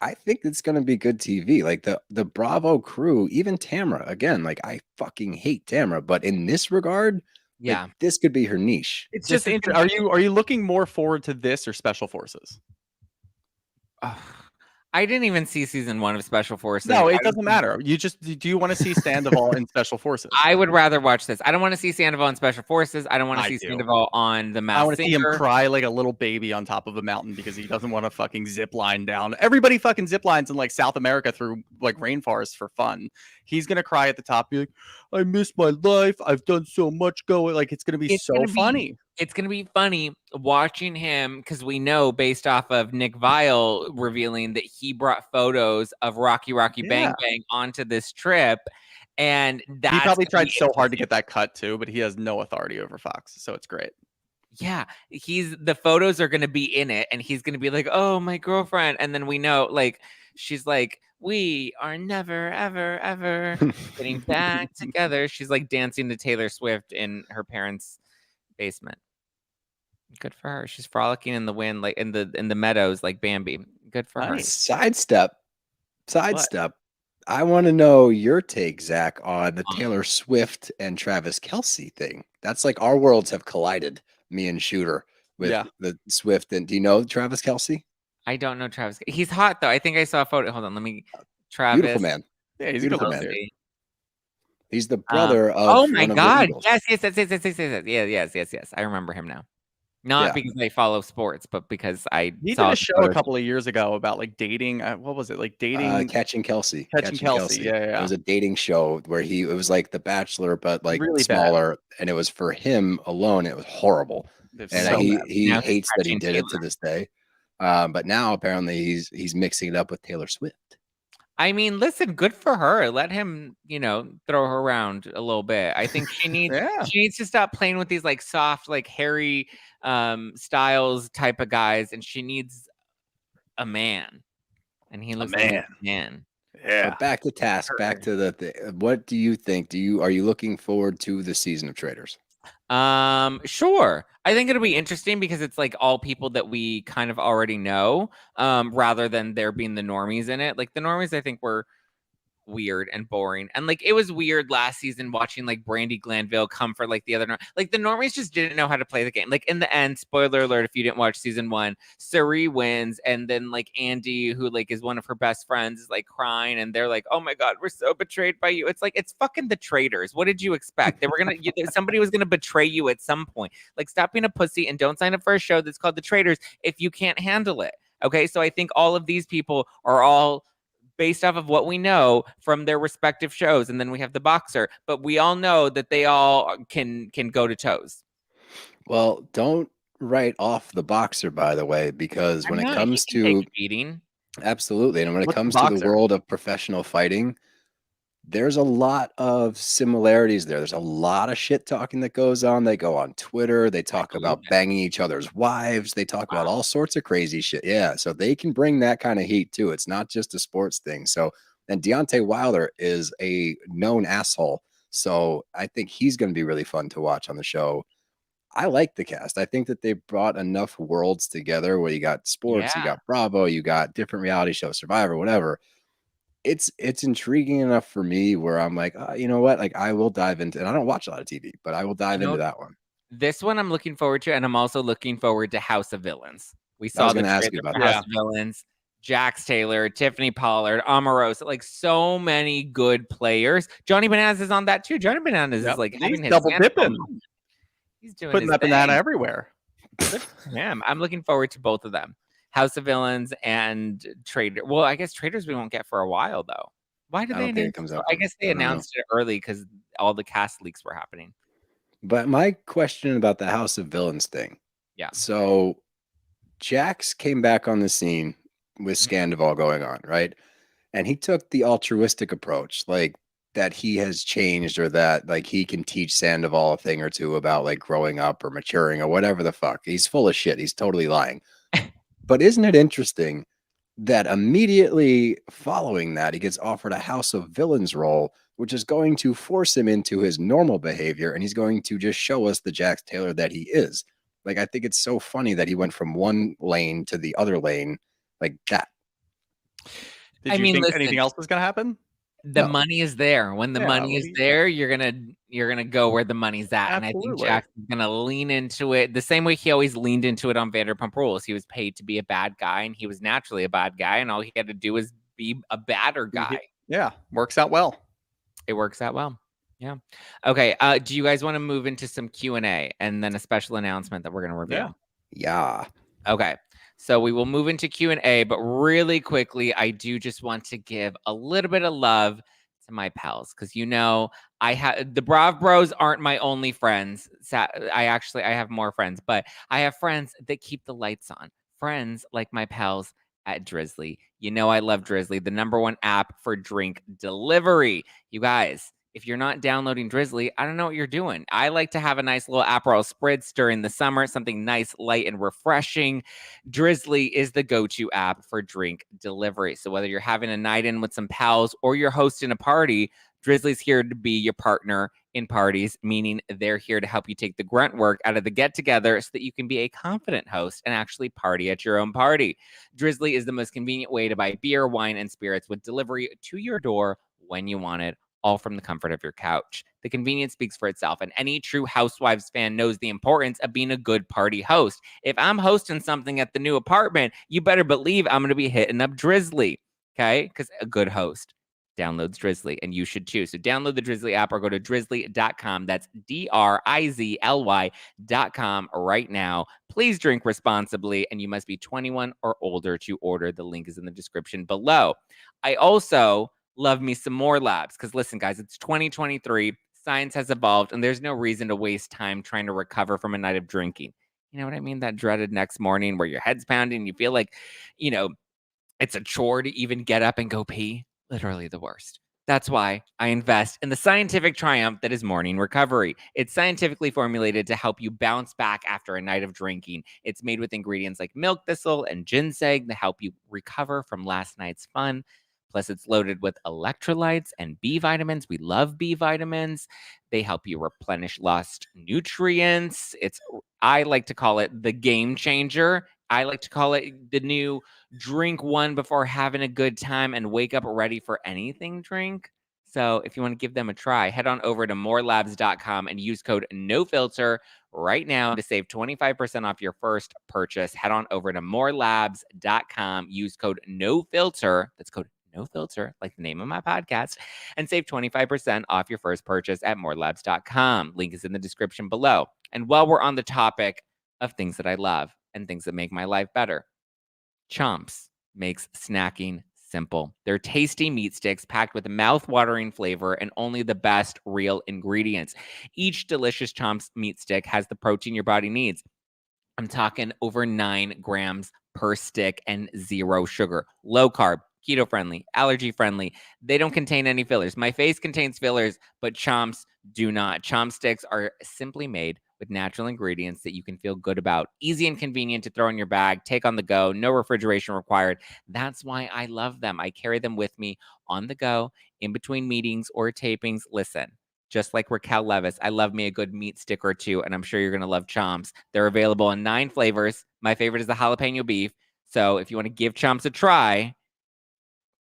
I think it's going to be good TV. Like the Bravo crew, even Tamra, again, like I fucking hate Tamra, but in this regard, yeah, like, this could be her niche. It's just interesting. Are you looking more forward to this or Special Forces? I didn't even see season 1 of Special Forces. No, it doesn't matter. Do you want to see Sandoval in Special Forces? I would rather watch this. I don't want to see Sandoval in Special Forces. I don't want to see Sandoval on The Masked Singer. I want to see him cry like a little baby on top of a mountain because he doesn't want to fucking zip line down. Everybody fucking zip lines in like South America through like rainforests for fun. He's gonna cry at the top, be like, "I miss my life. I've done so much going." Like it's gonna be funny. It's going to be funny watching him because we know based off of Nick Viall revealing that he brought photos of Rocky Bang Bang onto this trip. And he probably tried so hard to get that cut too, but he has no authority over Fox. So it's great. Yeah, the photos are gonna be in it, and he's gonna be like, "Oh, my girlfriend," and then we know, like, she's like, "We are never, ever, ever getting back together." She's like dancing to Taylor Swift in her parents' basement. Good for her. She's frolicking in the wind, like in the meadows, like Bambi. Good for her. Nice. Sidestep. What? I want to know your take, Zach, on the Taylor Swift and Travis Kelce thing. That's like our worlds have collided, me and Shooter, with Yeah. the Swift. And do you know Travis Kelce? I don't know Travis. He's hot though. I think I saw a photo. Hold on, let me. Travis. Beautiful man. Yeah, he's Beautiful a good man. looking. He's the brother Oh of my one of the God! Eagles. Yes. I remember him now. Not Yeah. because I follow sports, but because I He saw did a the show photos. a couple of years ago about like dating. What was it? Like dating, Catching Kelsey. catching Kelsey. Yeah. It was a dating show where it was like The Bachelor, but like Really bad. smaller, and it was for him alone. It was horrible, It's and so he bad. he Now he's hates that he catching did it to Taylor. this day. But now apparently he's mixing it up with Taylor Swift. I mean, listen, good for her. Let him, throw her around a little bit. I think she needs Yeah. she needs to stop playing with these like soft, like Harry Styles type of guys, and she needs a man. And he looks like a man. Yeah. But back to task. Back to the. What do you think? Are you looking forward to the season of Traitors? Sure. I think it'll be interesting because it's like all people that we kind of already know, rather than there being the normies in it. Like the normies, I think were weird and boring, and like it was weird last season watching like Brandy Glanville come for like the other like the normies just didn't know how to play the game. Like in the end, spoiler alert if you didn't watch season 1, Suri wins, and then like Andy, who like is one of her best friends, is like crying, and they're like, "Oh my God, we're so betrayed by you." It's like, it's fucking the Traitors. What did you expect? They were gonna somebody was gonna betray you at some point. Like, stop being a pussy and don't sign up for a show that's called The Traitors if you can't handle it. Okay, so I think all of these people are all based off of what we know from their respective shows, and then we have the boxer, but we all know that they all can go to toes. Well, don't write off the boxer, by the way, because when it comes to beating, absolutely, and when it What's the comes to the boxer? world of professional fighting, there's a lot of similarities there. There's a lot of shit talking that goes on. They go on Twitter. They talk about banging each other's wives. They talk about all sorts of crazy shit. Yeah. So they can bring that kind of heat too. It's not just a sports thing. So, and Deontay Wilder is a known asshole. So I think he's going to be really fun to watch on the show. I like the cast. I think that they brought enough worlds together where you got sports, you got Bravo, you got different reality shows, Survivor, whatever. It's intriguing enough for me where I'm like, you know what? Like, I will dive into, and I don't watch a lot of TV, but I will dive into that one. This one I'm looking forward to, and I'm also looking forward to House of Villains. We I saw was the going to ask trailer you about for that. House of Villains. Jax Taylor, Tiffany Pollard, Omarosa, like so many good players. Johnny Bananas is on that too. Johnny Bananas is like having his double hands dipping. on. He's doing Putting his that banana thing. everywhere. Yeah, I'm looking forward to both of them. House of Villains and Traitors. Well, I guess Traitors we won't get for a while though. Why did I they don't think it announce comes it? out. I guess they announced it early because all the cast leaks were happening. But my question about the House of Villains thing. Yeah. So Jax came back on the scene with Scandival going on, right? And he took the altruistic approach, like that he has changed or that like he can teach Sandoval a thing or two about like growing up or maturing or whatever the fuck. He's full of shit. He's totally lying. But isn't it interesting that immediately following that, he gets offered a House of Villains role, which is going to force him into his normal behavior, and he's going to just show us the Jax Taylor that he is. Like, I think it's so funny that he went from one lane to the other lane like that. Did you think anything else was going to happen? The money is there. When the money is there, you're gonna go where the money's at. Absolutely. And I think Jax is gonna lean into it the same way he always leaned into it on Vanderpump Rules. He was paid to be a bad guy, and he was naturally a bad guy, and all he had to do was be a badder guy. Yeah, works out well. It works out well. Yeah. Okay. Do you guys want to move into some Q&A and then a special announcement that we're gonna reveal? Yeah. Okay. So we will move into Q&A, but really quickly, I do just want to give a little bit of love to my pals because I have the Brav Bros aren't my only friends. I have more friends, but I have friends that keep the lights on. Friends like my pals at Drizzly. I love Drizzly, the #1 app for drink delivery. You guys, If you're not downloading Drizzly, I don't know what you're doing. I like to have a nice little Aperol Spritz during the summer, something nice, light, and refreshing. Drizzly is the go-to app for drink delivery. So whether you're having a night in with some pals or you're hosting a party, Drizzly's here to be your partner in parties, meaning they're here to help you take the grunt work out of the get-together so that you can be a confident host and actually party at your own party. Drizzly is the most convenient way to buy beer, wine, and spirits with delivery to your door when you want it, all from the comfort of your couch. The convenience speaks for itself, and any true Housewives fan knows the importance of being a good party host. If I'm hosting something at the new apartment, you better believe I'm going to be hitting up Drizzly, okay? Because a good host downloads Drizzly, and you should too. So download the Drizzly app or go to drizzly.com. That's DRIZLY.com right now. Please drink responsibly, and you must be 21 or older to order. The link is in the description below. I also love me some more labs because listen, guys, it's 2023. Science has evolved, and there's no reason to waste time trying to recover from a night of drinking. You know what I mean? That dreaded next morning where your head's pounding, you feel like, it's a chore to even get up and go pee. Literally the worst. That's why I invest in the scientific triumph that is morning recovery. It's scientifically formulated to help you bounce back after a night of drinking. It's made with ingredients like milk thistle and ginseng to help you recover from last night's fun. Plus, it's loaded with electrolytes and B vitamins. We love B vitamins. They help you replenish lost nutrients. I like to call it the game changer. I like to call it the new drink one before having a good time and wake up ready for anything drink. So if you want to give them a try, head on over to morelabs.com and use code NOFILTER right now to save 25% off your first purchase. Head on over to morelabs.com, use code NOFILTER. That's code NOFILTER, like the name of my podcast, and save 25% off your first purchase at morelabs.com. Link is in the description below. And while we're on the topic of things that I love and things that make my life better, Chomps makes snacking simple. They're tasty meat sticks packed with mouth-watering flavor and only the best real ingredients. Each delicious Chomps meat stick has the protein your body needs. I'm talking over 9 grams per stick and 0 sugar. Low carb, keto friendly, allergy friendly. They don't contain any fillers. My face contains fillers, but Chomps do not. Chomp sticks are simply made with natural ingredients that you can feel good about. Easy and convenient to throw in your bag, take on the go, no refrigeration required. That's why I love them. I carry them with me on the go, in between meetings or tapings. Listen, just like Raquel Levis, I love me a good meat stick or two, and I'm sure you're going to love Chomps. They're available in 9 flavors. My favorite is the jalapeno beef. So if you want to give Chomps a try,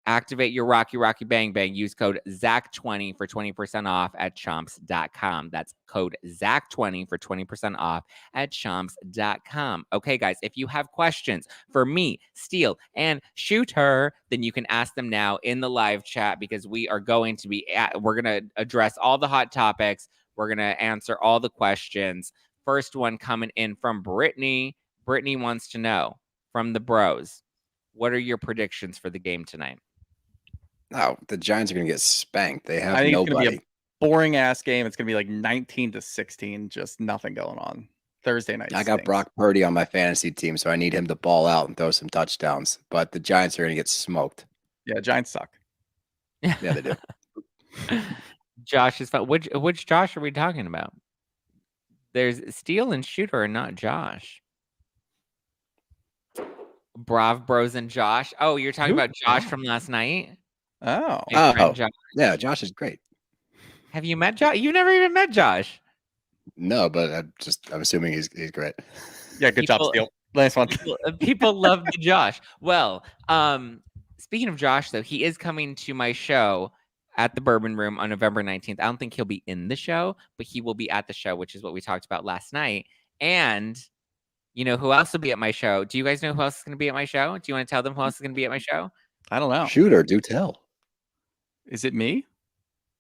activate your Rocky Bang Bang. Use code ZACK20 for 20% off at chomps.com. That's code ZACK20 for 20% off at chomps.com. Okay, guys, if you have questions for me, Steele, and Shooter, then you can ask them now in the live chat because we're going to address all the hot topics. We're going to answer all the questions. First one coming in from Brittany. Brittany wants to know from the bros, what are your predictions for the game tonight? Oh, the Giants are going to get spanked. They have I think nobody. It's going to be a boring ass game. It's going to be like 19-16, just nothing going on. Thursday night. I got Brock Purdy on my fantasy team, so I need him to ball out and throw some touchdowns. But the Giants are going to get smoked. Yeah, Giants suck. Yeah, they do. Josh is fun. Which Josh are we talking about? There's Steele and Shooter, and not Josh. Brav Bros and Josh. Oh, you're talking about Josh from last night? Oh. Josh. Yeah, Josh is great. Have you met Josh? You've never even met Josh. No, but I'm assuming he's great. Yeah, good job, Steele. Nice one. People love the Josh. Well, speaking of Josh, though, he is coming to my show at the Bourbon Room on November 19th. I don't think he'll be in the show, but he will be at the show, which is what we talked about last night. And you know who else will be at my show? Do you guys know who else is going to be at my show? Do you want to tell them who else is going to be at my show? I don't know. Shooter, do tell. Is it me?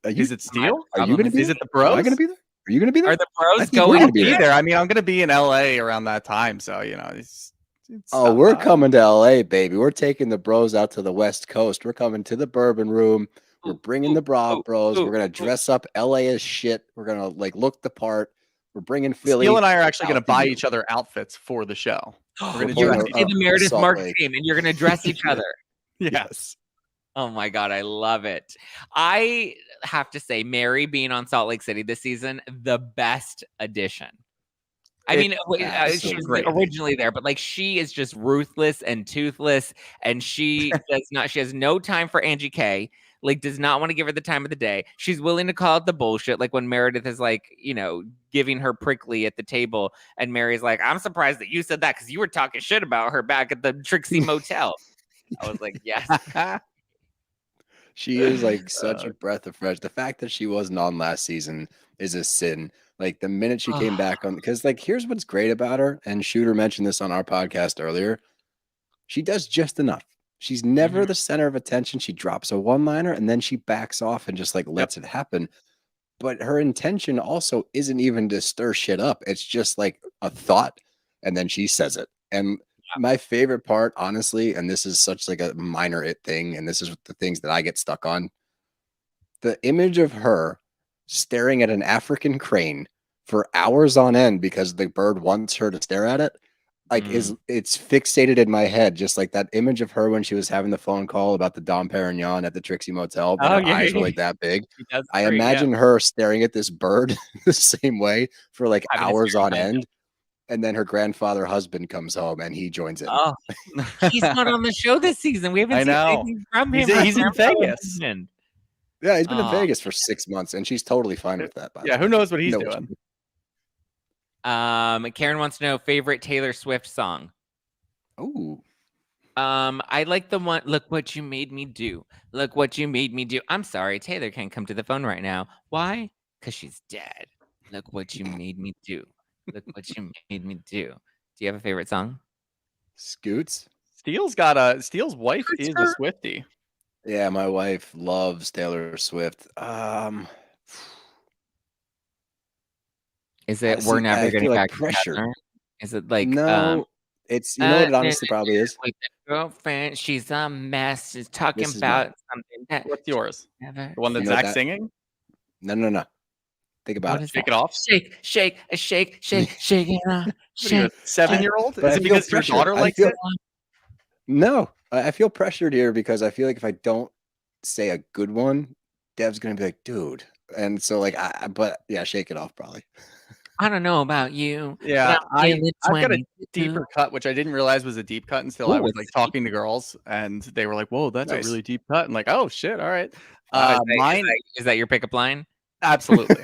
Is it Steele? Are you going to be? Is it the bros? Am I going to be there? Are you going to be there? Are the bros going to be there? I mean, I'm going to be in LA around that time, so you know. We're coming to LA, baby. We're taking the bros out to the West Coast. We're coming to the Bourbon Room. We're bringing the Brav Bros. We're gonna dress up LA as shit. We're gonna look the part. We're bringing Philly. Steele and I are actually going to buy each other outfits for the show. You're going to see the Meredith Marks game, and you're going to dress each other. Yes. Oh my God, I love it. I have to say, Mary being on Salt Lake City this season, the best addition. I mean, she was great. originally there, but like she is just ruthless and toothless, and she has no time for Angie K. Like, does not want to give her the time of the day. She's willing to call out the bullshit. Like when Meredith is like, giving her prickly at the table, and Mary's like, I'm surprised that you said that because you were talking shit about her back at the Trixie Motel. I was like, yes. She is like such a breath of fresh. The fact that she wasn't on last season is a sin. Like the minute she came back on, because like here's what's great about her, and Shooter mentioned this on our podcast earlier. She does just enough. She's never the center of attention. She drops a one-liner and then she backs off and just like lets it happen. But her intention also isn't even to stir shit up. It's just like a thought, and then she says it. And my favorite part, honestly, and this is such like a minor thing, and this is the things that I get stuck on. The image of her staring at an African crane for hours on end because the bird wants her to stare at it, like it's fixated in my head, just like that image of her when she was having the phone call about the Dom Perignon at the Trixie Motel. But her eyes were like that big. I imagine her staring at this bird the same way for like hours on end. And then her grandfather husband comes home and he joins in. Oh, he's not on the show this season. We haven't seen anything from him. He's in Vegas. Yeah, he's been in Vegas for 6 months, and she's totally fine with that. Who knows what he's doing? Karen wants to know favorite Taylor Swift song. Oh. I like the one, Look What You Made Me Do. Look What You Made Me Do. I'm sorry, Taylor can't come to the phone right now. Why? Because she's dead. Look What You Made Me Do. Look What You Made Me Do. Do you have a favorite song? Scoots? Steele's wife is a Swiftie. Yeah, my wife loves Taylor Swift. Is it We're Never Getting Back Together? Is it like no? It's what it honestly probably is. With the girlfriend, she's a mess. She's talking about something. What's yours? The one that's Zach singing? No. Think about it. Shake it off. Shake it off. 7-year-old? Is it because your daughter likes it? No, I feel pressured here because I feel like if I don't say a good one, Dev's gonna be like, dude. And so like but yeah, Shake It Off probably. I don't know about you. Yeah, I've got a deeper cut, which I didn't realize was a deep cut until I was like talking to girls, and they were like, "Whoa, that's a really deep cut." And like, "Oh shit, all right." Mine is that your pickup line? Absolutely,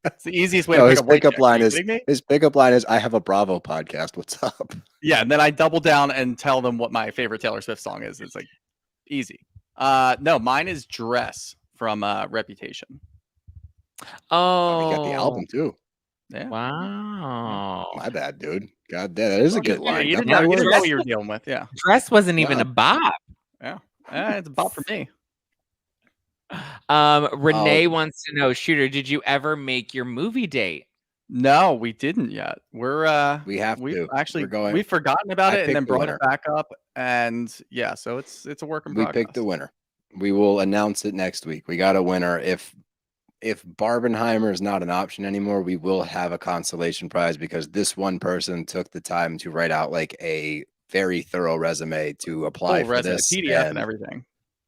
it's the easiest way. His pickup line is, "I have a Bravo podcast. What's up?" Yeah, and then I double down and tell them what my favorite Taylor Swift song is. It's like easy. No, mine is "Dress" from Reputation. Oh, you got the album too. Yeah. Wow. My bad, dude. God damn, that is a good line. You didn't know what you were dealing with. Yeah. Dress wasn't even a bop. Yeah. It's a bop for me. Renee wants to know, Shooter, did you ever make your movie date? No, we didn't yet. We've forgotten about it and then brought it back up. And yeah, so it's a work in progress. We picked the winner. We will announce it next week. We got a winner. If Barbenheimer is not an option anymore, we will have a consolation prize because this one person took the time to write out like a very thorough resume to apply for this PDF and everything.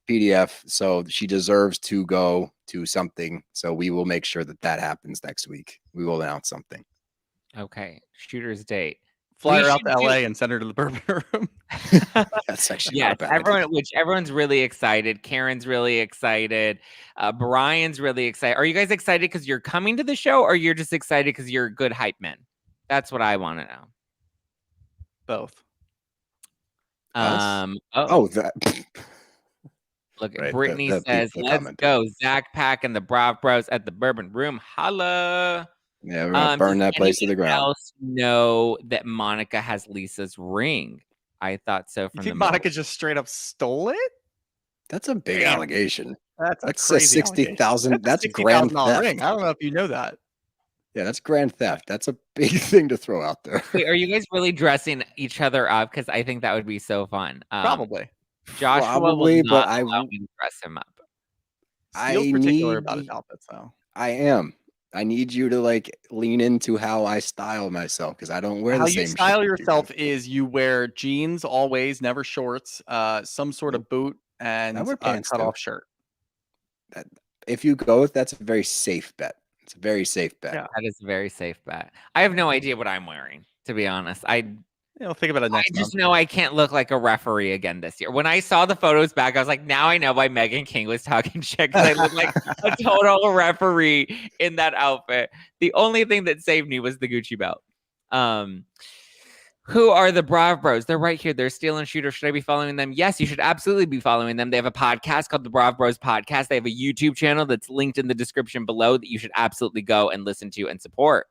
PDF. So she deserves to go to something. So we will make sure that happens next week. We will announce something. Okay. Shooter's date. Fly her out to LA and send her to the bourbon room. That's actually everyone's really excited. Karen's really excited. Brian's really excited. Are you guys excited because you're coming to the show, or you're just excited because you're good hype men? That's what I want to know. Both. Look, Brittany says, "Let's go, Zack Pack and the Brav Bros at the Bourbon Room. Holla!" Yeah, we're gonna burn that place to the ground. Else know that Monica has Lisa's ring? I thought so. You think Monica just straight up stole it? That's a big allegation. That's a $60,000. That's grand theft. Ring. I don't know if you know that. Yeah, that's grand theft. That's a big thing to throw out there. Wait, are you guys really dressing each other up? Because I think that would be so fun. Probably. Joshua will not allow me to dress him up. Steele's particular about his outfits, though. I am. I need you to like lean into how I style myself because I don't wear the same. How you style yourself is you wear jeans always, never shorts, some sort of boot, and I wear a pants, cut too. off shirt. If you go with that's a very safe bet. It's a very safe bet. Yeah. That is a very safe bet. I have no idea what I'm wearing, to be honest. Think about it I next just month. know I can't look like a referee again this year. When I saw the photos back, I was like, now I know why Megan King was talking shit, because I look like a total referee in that outfit. The only thing that saved me was the Gucci belt. Who are the Brav Bros? They're right here. They're Steal and Shooter. Should I be following them? Yes, you should absolutely be following them. They have a podcast called the Brav Bros Podcast. They have a YouTube channel that's linked in the description below that you should absolutely go and listen to and support.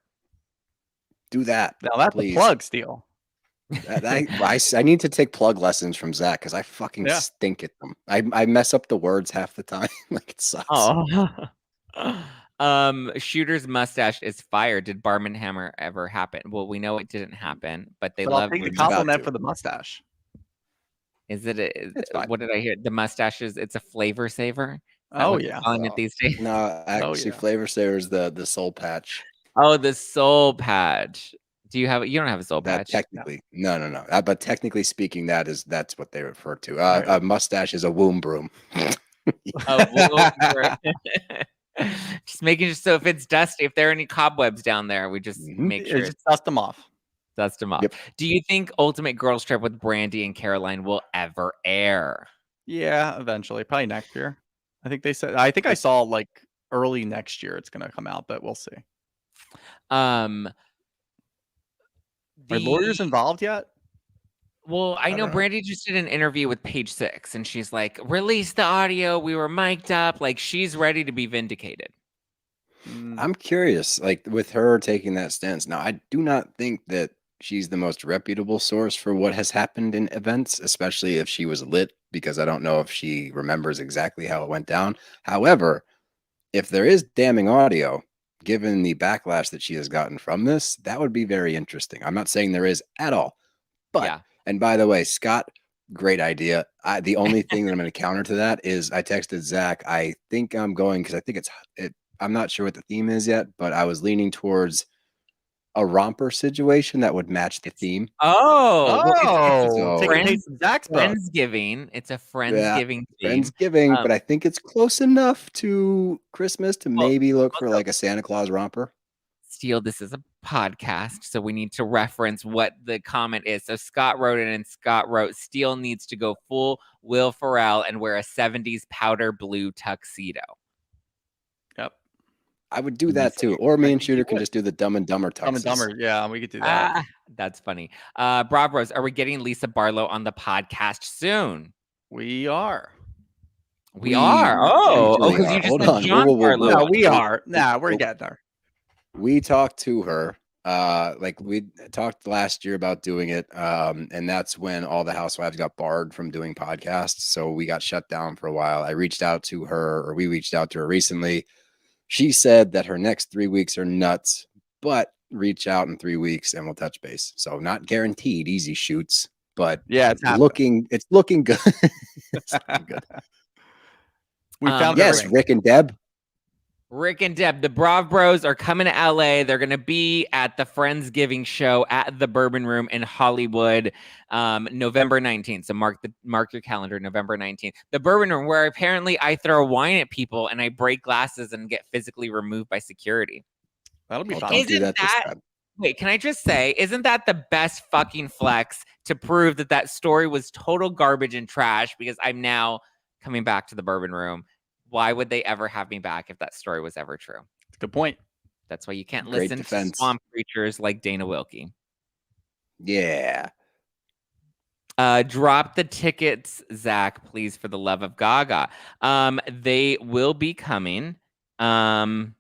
Do that. Now that's please. a plug, Steal. I need to take plug lessons from Zach because I fucking stink at them. I mess up the words half the time. Like it sucks. Shooter's mustache is fire. Did Barman Hammer ever happen? Well, we know it didn't happen, but they love. I'll take the compliment for the mustache. Is it? What did I hear? The mustache is a flavor saver. Oh yeah, calling it these days. No, actually, flavor saver is the soul patch. Oh, the soul patch. Do you have? You don't have a soul patch. Technically, no. But technically speaking, that's what they refer to. A mustache is a womb broom. Just making so if it's dusty, if there are any cobwebs down there, we just make sure just dust them off. Dust them off. Yep. Do you think Ultimate Girls Trip with Brandy and Caroline will ever air? Yeah, eventually, probably next year. I think they said. I think I saw like early next year it's gonna come out, but we'll see. Are lawyers involved yet? Well, I know Brandy just did an interview with Page Six, and she's like, "Release the audio. We were mic'd up. Like she's ready to be vindicated." I'm curious, like with her taking that stance. Now, I do not think that she's the most reputable source for what has happened in events, especially if she was lit, because I don't know if she remembers exactly how it went down. However, if there is damning audio, given the backlash that she has gotten from this, that would be very interesting. I'm not saying there is at all, but and by the way, Scott, great idea. The only thing that I'm going to counter to that is I texted Zach. I think I'm going because I think I'm not sure what the theme is yet, but I was leaning towards a romper situation that would match the theme. Friendsgiving. It's a Friendsgiving theme. Friendsgiving, but I think it's close enough to Christmas to maybe look for like a Santa Claus romper. Steele, this is a podcast, so we need to reference what the comment is. So Scott wrote it, and Scott wrote, Steele needs to go full Will Ferrell and wear a 70s powder blue tuxedo. Yep. I would do that too. Or me and Shooter can just do the Dumb and Dumber tuxes. Dumb and Dumber, yeah, we could do that. That's funny. Bravos, are we getting Lisa Barlow on the podcast soon? We are. We are. Oh, because you just said John Barlow. No, we are. Nah, we're getting there. We talked to her. Like we talked last year about doing it. And that's when all the housewives got barred from doing podcasts. So we got shut down for a while. We reached out to her recently. She said that her next 3 weeks are nuts, but reach out in 3 weeks and we'll touch base. So not guaranteed easy shoots, but yeah, it's looking good. It's looking good. We found Rick and Deb. Rick and Deb, the Brav Bros are coming to LA. They're going to be at the Friendsgiving show at the Bourbon Room in Hollywood, November 19th. So mark your calendar, November 19th. The Bourbon Room, where apparently I throw wine at people and I break glasses and get physically removed by security. That'll be fun. Wait, can I just say, isn't that the best fucking flex to prove that story was total garbage and trash? Because I'm now coming back to the Bourbon Room. Why would they ever have me back if that story was ever true? That's a good point. That's why you can't listen to swamp creatures like Dana Wilkie. Yeah. Drop the tickets, Zach, please, for the love of Gaga. They will be coming. The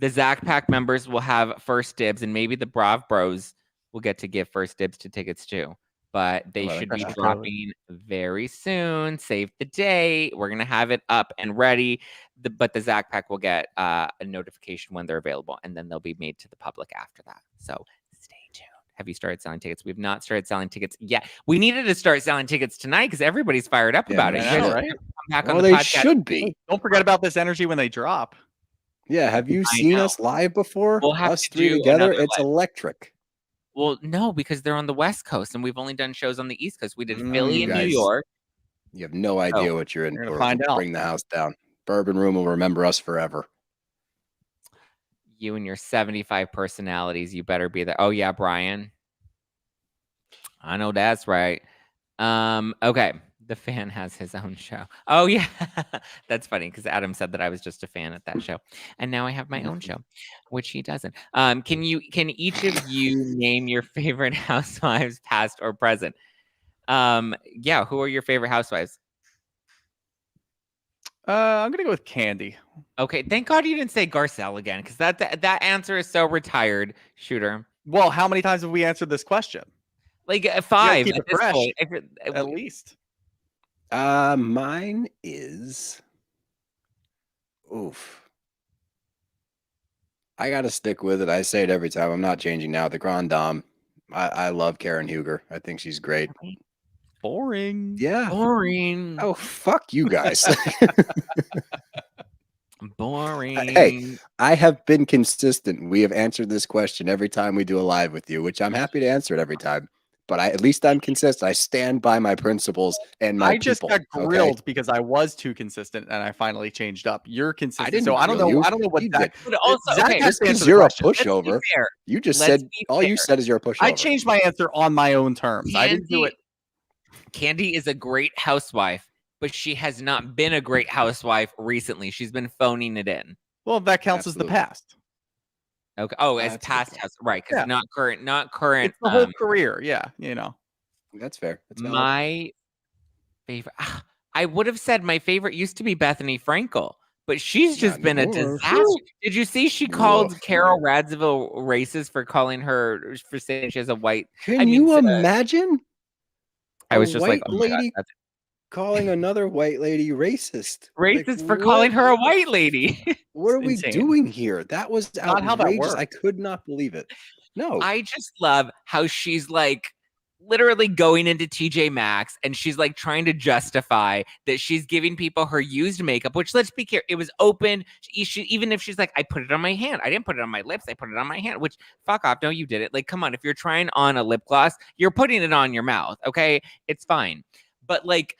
Zack Pack members will have first dibs, and maybe the Brav Bros will get to give first dibs to tickets too. But they should be dropping very soon. Save the date. We're going to have it up and ready. But the Zack Pack will get a notification when they're available, and then they'll be made to the public after that. So stay tuned. Have you started selling tickets? We've not started selling tickets yet. We needed to start selling tickets tonight because everybody's fired up about it. Right? Come back on the podcast. Should be. Don't forget about this energy when they drop. Yeah. Have you seen us live before? We'll have us to three do together. It's electric. Well, no, because they're on the West Coast, and we've only done shows on the East Coast. We did Philly and New York. You have no idea what you're in You're for. gonna find We'll out. bring the house down. Bourbon Room will remember us forever. You and your 75 personalities, you better be there. Oh yeah, Brian. I know that's right. Okay. The fan has his own show. Oh yeah. That's funny because Adam said that I was just a fan at that show. And now I have my own show, which he doesn't. Can each of you name your favorite housewives, past or present? Yeah, who are your favorite housewives? I'm gonna go with Candy. Okay, thank God you didn't say Garcelle again, because that answer is so retired, Shooter. Well, how many times have we answered this question? Like 5 keep at it this fresh, point. At least. Mine is. Oof. I gotta stick with it. I say it every time. I'm not changing now. The Grand Dame. I love Karen Huger. I think she's great. Boring. Yeah. Boring. Oh, fuck you guys. Boring. Hey, I have been consistent. We have answered this question every time we do a live with you, which I'm happy to answer it every time. But at least I'm consistent. I stand by my principles and my I just people. got grilled because I was too consistent and I finally changed up. You're consistent. didn't So I don't grill know. you. I don't know what You Zach. did. But also, Zach okay, has to Just answer because the you're a question. let's be pushover, fair. you just Let's said be all you fair. said is you're a pushover. I changed my answer on my own terms. I didn't do it. Candy is a great housewife, but she has not been a great housewife recently. She's been phoning it in. Well, that counts Absolutely. as the past. Okay. Oh, as That's a good past point. house, right? Because Yeah. not current. It's the whole career. Yeah, you know. That's fair. That's valid. My favorite. I would have said my favorite used to be Bethany Frankel, but she's just Not been a anymore. disaster. Did you see she called Woof. Carol Radziwill racist for saying she has a white? Can you imagine? I was a just like, white oh my God, lady that's calling another white lady racist. racist for what? calling her a white lady. What are we insane. doing here? That was Not how that outrageous. I works. could not believe it. No. I just love how she's like literally going into TJ Maxx and she's like trying to justify that she's giving people her used makeup, which let's be clear, it was open. Even if she's like, I put it on my hand, I didn't put it on my lips, I put it on my hand, which fuck off. No, you did it. Like, come on, if you're trying on a lip gloss, you're putting it on your mouth. Okay, it's fine. But like,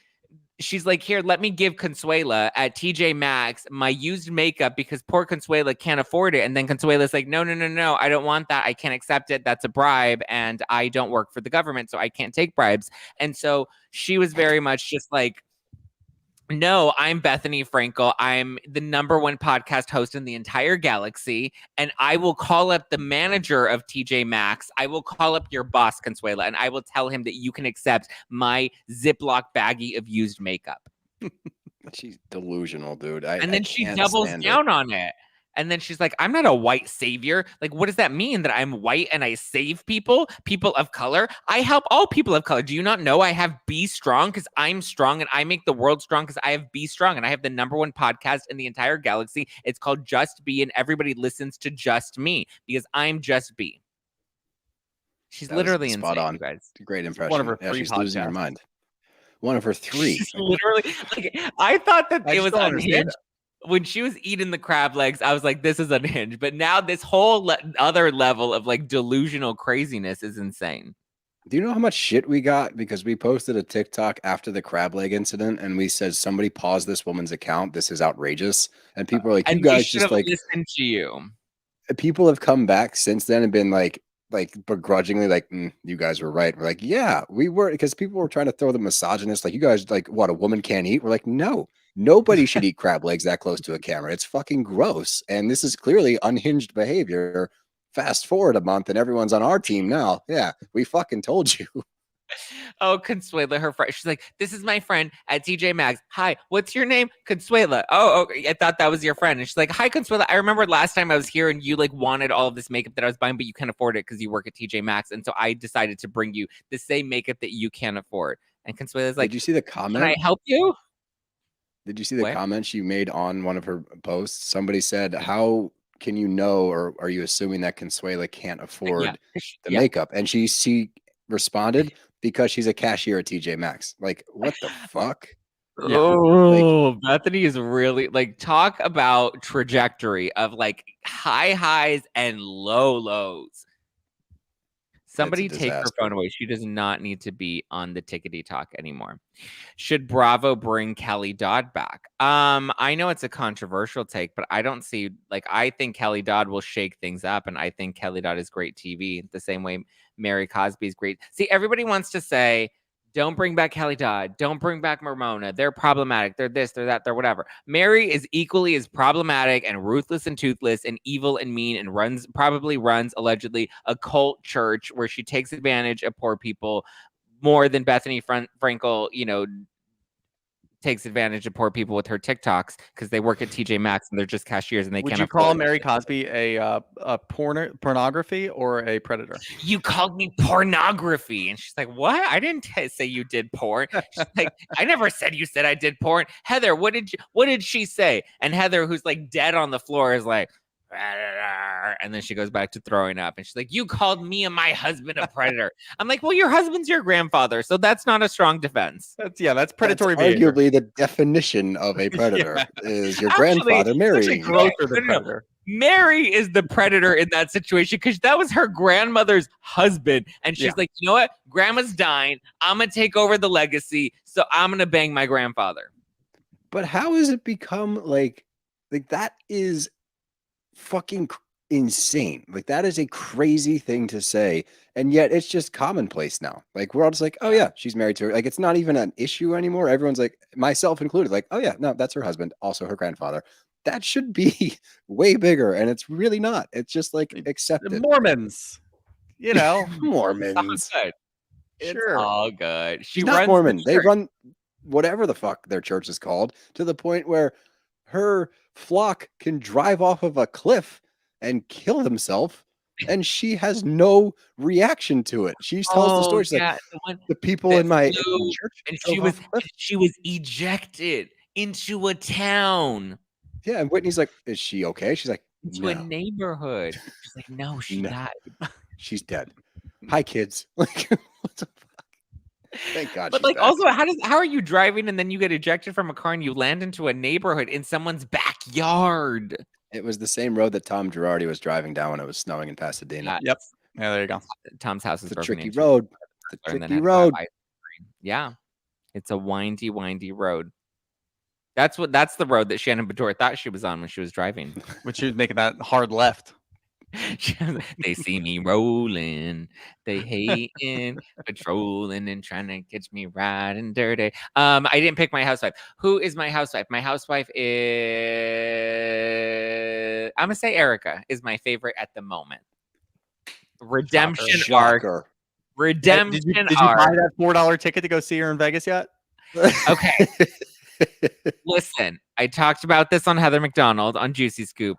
she's like, here, let me give Consuela at TJ Maxx my used makeup because poor Consuela can't afford it. And then Consuela's like, no, I don't want that. I can't accept it. That's a bribe. And I don't work for the government, so I can't take bribes. And so she was very much just like, no, I'm Bethany Frankel. I'm the #1 podcast host in the entire galaxy. And I will call up the manager of TJ Maxx. I will call up your boss, Consuela, and I will tell him that you can accept my Ziploc baggie of used makeup. She's delusional, dude. And then she can't doubles stand down on it. And then she's like, I'm not a white savior. Like, what does that mean? That I'm white and I save people of color? I help all people of color. Do you not know I have Be Strong because I'm strong and I make the world strong because I have Be Strong and I have the #1 podcast in the entire galaxy. It's called Just Be and everybody listens to just me because I'm Just Be. She's That was literally spot insane, on. you guys. Great impression. One of her Yeah, 3 she's losing her podcasts. mind. One of her 3. She's literally like, I thought that I it just was don't understand unhinged. When she was eating the crab legs, I was like, this is unhinged. But now this whole other level of like delusional craziness is insane. Do you know how much shit we got? Because we posted a TikTok after the crab leg incident and we said, somebody pause this woman's account. This is outrageous. And people are like, you And guys should just have like, listened to you. people have come back since then and been like begrudgingly like, you guys were right. We're like, yeah, we were, because people were trying to throw the misogynist, like, you guys, like, what, a woman can't eat? We're like, no, nobody should eat crab legs that close to a camera. It's fucking gross. And this is clearly unhinged behavior. Fast forward a month and everyone's on our team now. Yeah, we fucking told you. Oh, Consuela, her friend. She's like, this is my friend at TJ Maxx. Hi, what's your name? Consuela. Oh, okay. I thought that was your friend. And she's like, hi, Consuela. I remember last time I was here and you like wanted all of this makeup that I was buying, but you can't afford it because you work at TJ Maxx. And so I decided to bring you the same makeup that you can't afford. And Consuela's like, did you see the can comment? I help you? Did you see the What? comment she made on one of her posts? Somebody said, how can you know, or are you assuming that Consuela can't afford the makeup? And she responded, because she's a cashier at TJ Maxx. Like, what the fuck? Yeah. Oh, Bethany is really like, talk about trajectory of like high highs and low lows. Somebody take her phone away. She does not need to be on the Tickety Talk anymore. Should Bravo bring Kelly Dodd back? I know it's a controversial take, but I don't see, like, I think Kelly Dodd will shake things up, and I think Kelly Dodd is great TV the same way Mary Cosby is great. See, everybody wants to say, don't bring back Kelly Dodd. Don't bring back Ramona. They're problematic. They're this, they're that, they're whatever. Mary is equally as problematic and ruthless and toothless and evil and mean and probably runs allegedly a cult church where she takes advantage of poor people more than Bethany Frankel, takes advantage of poor people with her TikToks because they work at TJ Maxx and they're just cashiers and they can't. Would you call Mary Cosby a pornography or a predator? You called me pornography, and she's like, "What? I didn't say you did porn." She's like, "I never said you said I did porn." Heather, what did she say? And Heather, who's like dead on the floor, is like, and then she goes back to throwing up, and she's like, "You called me and my husband a predator." I'm like, "Well, your husband's your grandfather, so that's not a strong defense." That's predatory behavior. Arguably, the definition of a predator is your grandfather marrying. Mary is the predator in that situation because that was her grandmother's husband, and she's like, "You know what? Grandma's dying. I'm gonna take over the legacy, so I'm gonna bang my grandfather." But how has it become like that is fucking insane? Like, that is a crazy thing to say, and yet it's just commonplace now. Like, we're all just like, oh yeah, she's married to her. Like, it's not even an issue anymore. Everyone's like, myself included, like, oh yeah, no, that's her husband, also her grandfather. That should be way bigger, and it's really not. It's just like accepted. The Mormons, Mormons. It's all good. She's not Mormon. They run whatever the fuck their church is called, to the point where her flock can drive off of a cliff and kill himself, and she has no reaction to it. She tells the story. She's like, the people in my church, and she was ejected into a town. Yeah, and Whitney's like, is she okay? She's like, into a neighborhood. She's like, no, she died. She's dead. Hi, kids. Like, what the fuck? Thank God. But like, back. Also, how are you driving and then you get ejected from a car and you land into a neighborhood in someone's backyard? It was the same road that Tom Girardi was driving down when it was snowing in Pasadena. Yep. Yeah, there you go. Tom's house is a tricky road. It's a tricky road. Yeah, it's a windy road. That's the road that Shannon Beador thought she was on when she was driving. When she was making that hard left. They see me rolling, they hating, patrolling, and trying to catch me riding dirty. I didn't pick my housewife. Who is my housewife? My housewife is, I'm gonna say Erica is my favorite at the moment. Redemption arc. Redemption did you buy that $4 ticket to go see her in Vegas yet? Okay. Listen, I talked about this on Heather McDonald on Juicy Scoop.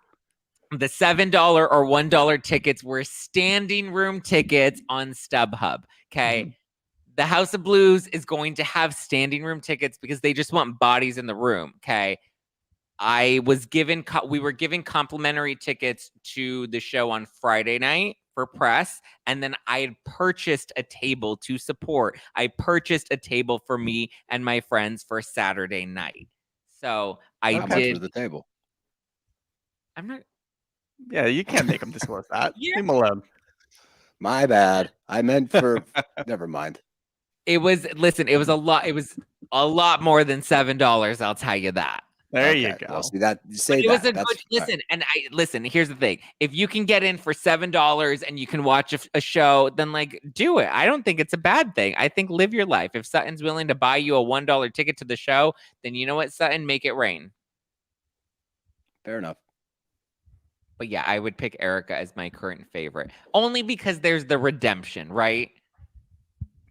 The $7 or $1 tickets were standing room tickets on StubHub. Okay. Mm-hmm. The House of Blues is going to have standing room tickets because they just want bodies in the room. Okay. We were given complimentary tickets to the show on Friday night for press. And then I had purchased a table to support. I purchased a table for me and my friends for Saturday night. So How much was the table? I'm not. Yeah, you can't make them disclose that. Leave them alone. My bad. I meant for. Never mind. It was a lot. It was a lot more than $7. I'll tell you that. There you go. Well, see that. Say it that. Listen. Here's the thing: if you can get in for $7 and you can watch a show, then like do it. I don't think it's a bad thing. I think live your life. If Sutton's willing to buy you a $1 ticket to the show, then you know what, Sutton, make it rain. Fair enough. But yeah, I would pick Erica as my current favorite, only because there's the redemption, right?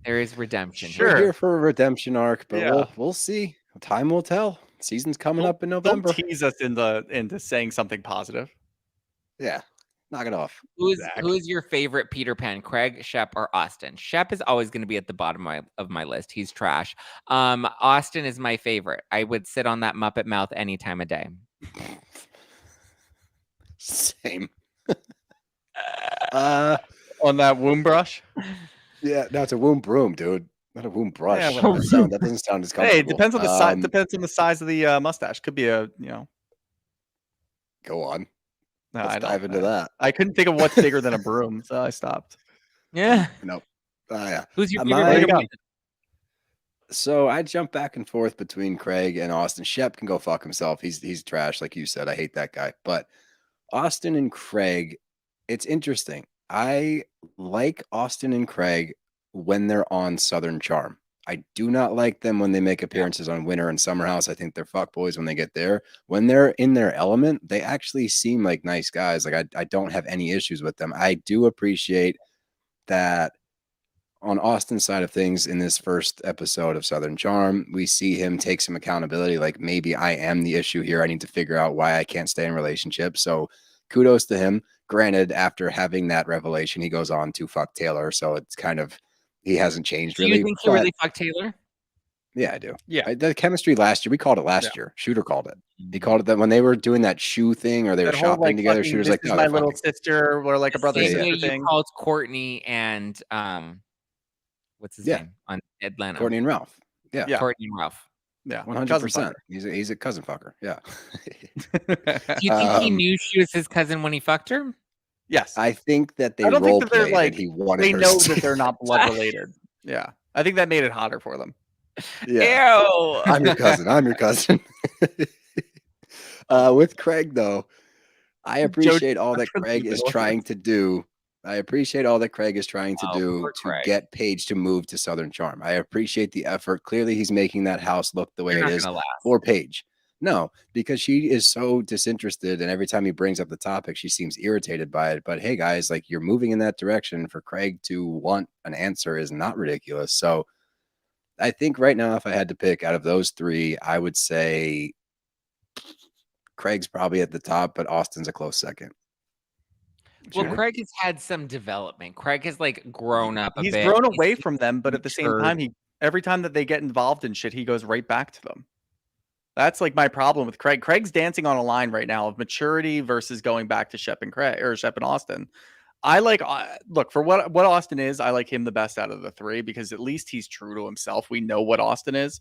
There is redemption. Sure, we're here for a redemption arc, but we'll see. Time will tell. Season's coming up in November. Don't tease us into saying something positive. Yeah, knock it off. Who is your favorite Peter Pan? Craig, Shep, or Austin? Shep is always going to be at the bottom of my list. He's trash. Austin is my favorite. I would sit on that Muppet mouth any time of day. Same. On that womb brush? Yeah, no, it's a womb broom, dude. Not a womb brush. Yeah, that doesn't sound as comfortable. Hey, it depends on the size. Depends on the size of the mustache. Could be a Go on. No, Let's dive into that. I couldn't think of what's bigger than a broom, so I stopped. Yeah. Nope. Yeah. Who's your My- favorite There you Peter go. Pan? So I jump back and forth between Craig and Austin. Shep can go fuck himself. He's trash, like you said. I hate that guy. But Austin and Craig, it's interesting. I like Austin and Craig when they're on Southern Charm. I do not like them when they make appearances on Winter and Summer House. I think they're fuckboys when they get there. When they're in their element, they actually seem like nice guys. Like I don't have any issues with them. I do appreciate that on Austin's side of things in this first episode of Southern Charm, we see him take some accountability. Like maybe I am the issue here. I need to figure out why I can't stay in relationships. So kudos to him. Granted, after having that revelation, he goes on to fuck Taylor. So it's kind of, he hasn't changed Do really. you think he really fucked Taylor? Yeah, I do. Yeah. The chemistry last year, we called it last year. Shooter called it. He called it that when they were doing that shoe thing or they were That whole, shopping like, together. fucking, Shooter's this like, is no, my they're little fucking. sister, or like a brother Same sister way thing. you called Courtney and what's his name on Atlanta? Courtney and Ralph. Yeah. Yeah. Courtney and Ralph. Yeah, 100%. He's a cousin fucker. Yeah. Do you think he knew she was his cousin when he fucked her? Yes, I think that they I don't think role that they're played like and he wanted they her know to that they're not blood related. Yeah, I think that made it hotter for them. Yeah. Ew. I'm your cousin. I'm your cousin. With Craig, though, I appreciate all that Craig is trying to do. I appreciate all that Craig is trying to do poor to Craig. get Paige to move to Southern Charm. I appreciate the effort. Clearly, he's making that house look the way You're it not is gonna last. for Paige. No, because she is so disinterested, and every time he brings up the topic, she seems irritated by it. But hey, guys, like you're moving in that direction. For Craig to want an answer is not ridiculous. So I think right now, if I had to pick out of those three, I would say Craig's probably at the top, but Austin's a close second. Well, Sure. Craig has had some development. Craig has like grown up a He's bit. grown away from them, but at the same matured. time, every time that they get involved in shit, he goes right back to them. That's like my problem with Craig. Craig's dancing on a line right now of maturity versus going back to Shep and Craig or Shep and Austin. I like look for what Austin is. I like him the best out of the three because at least he's true to himself. We know what Austin is.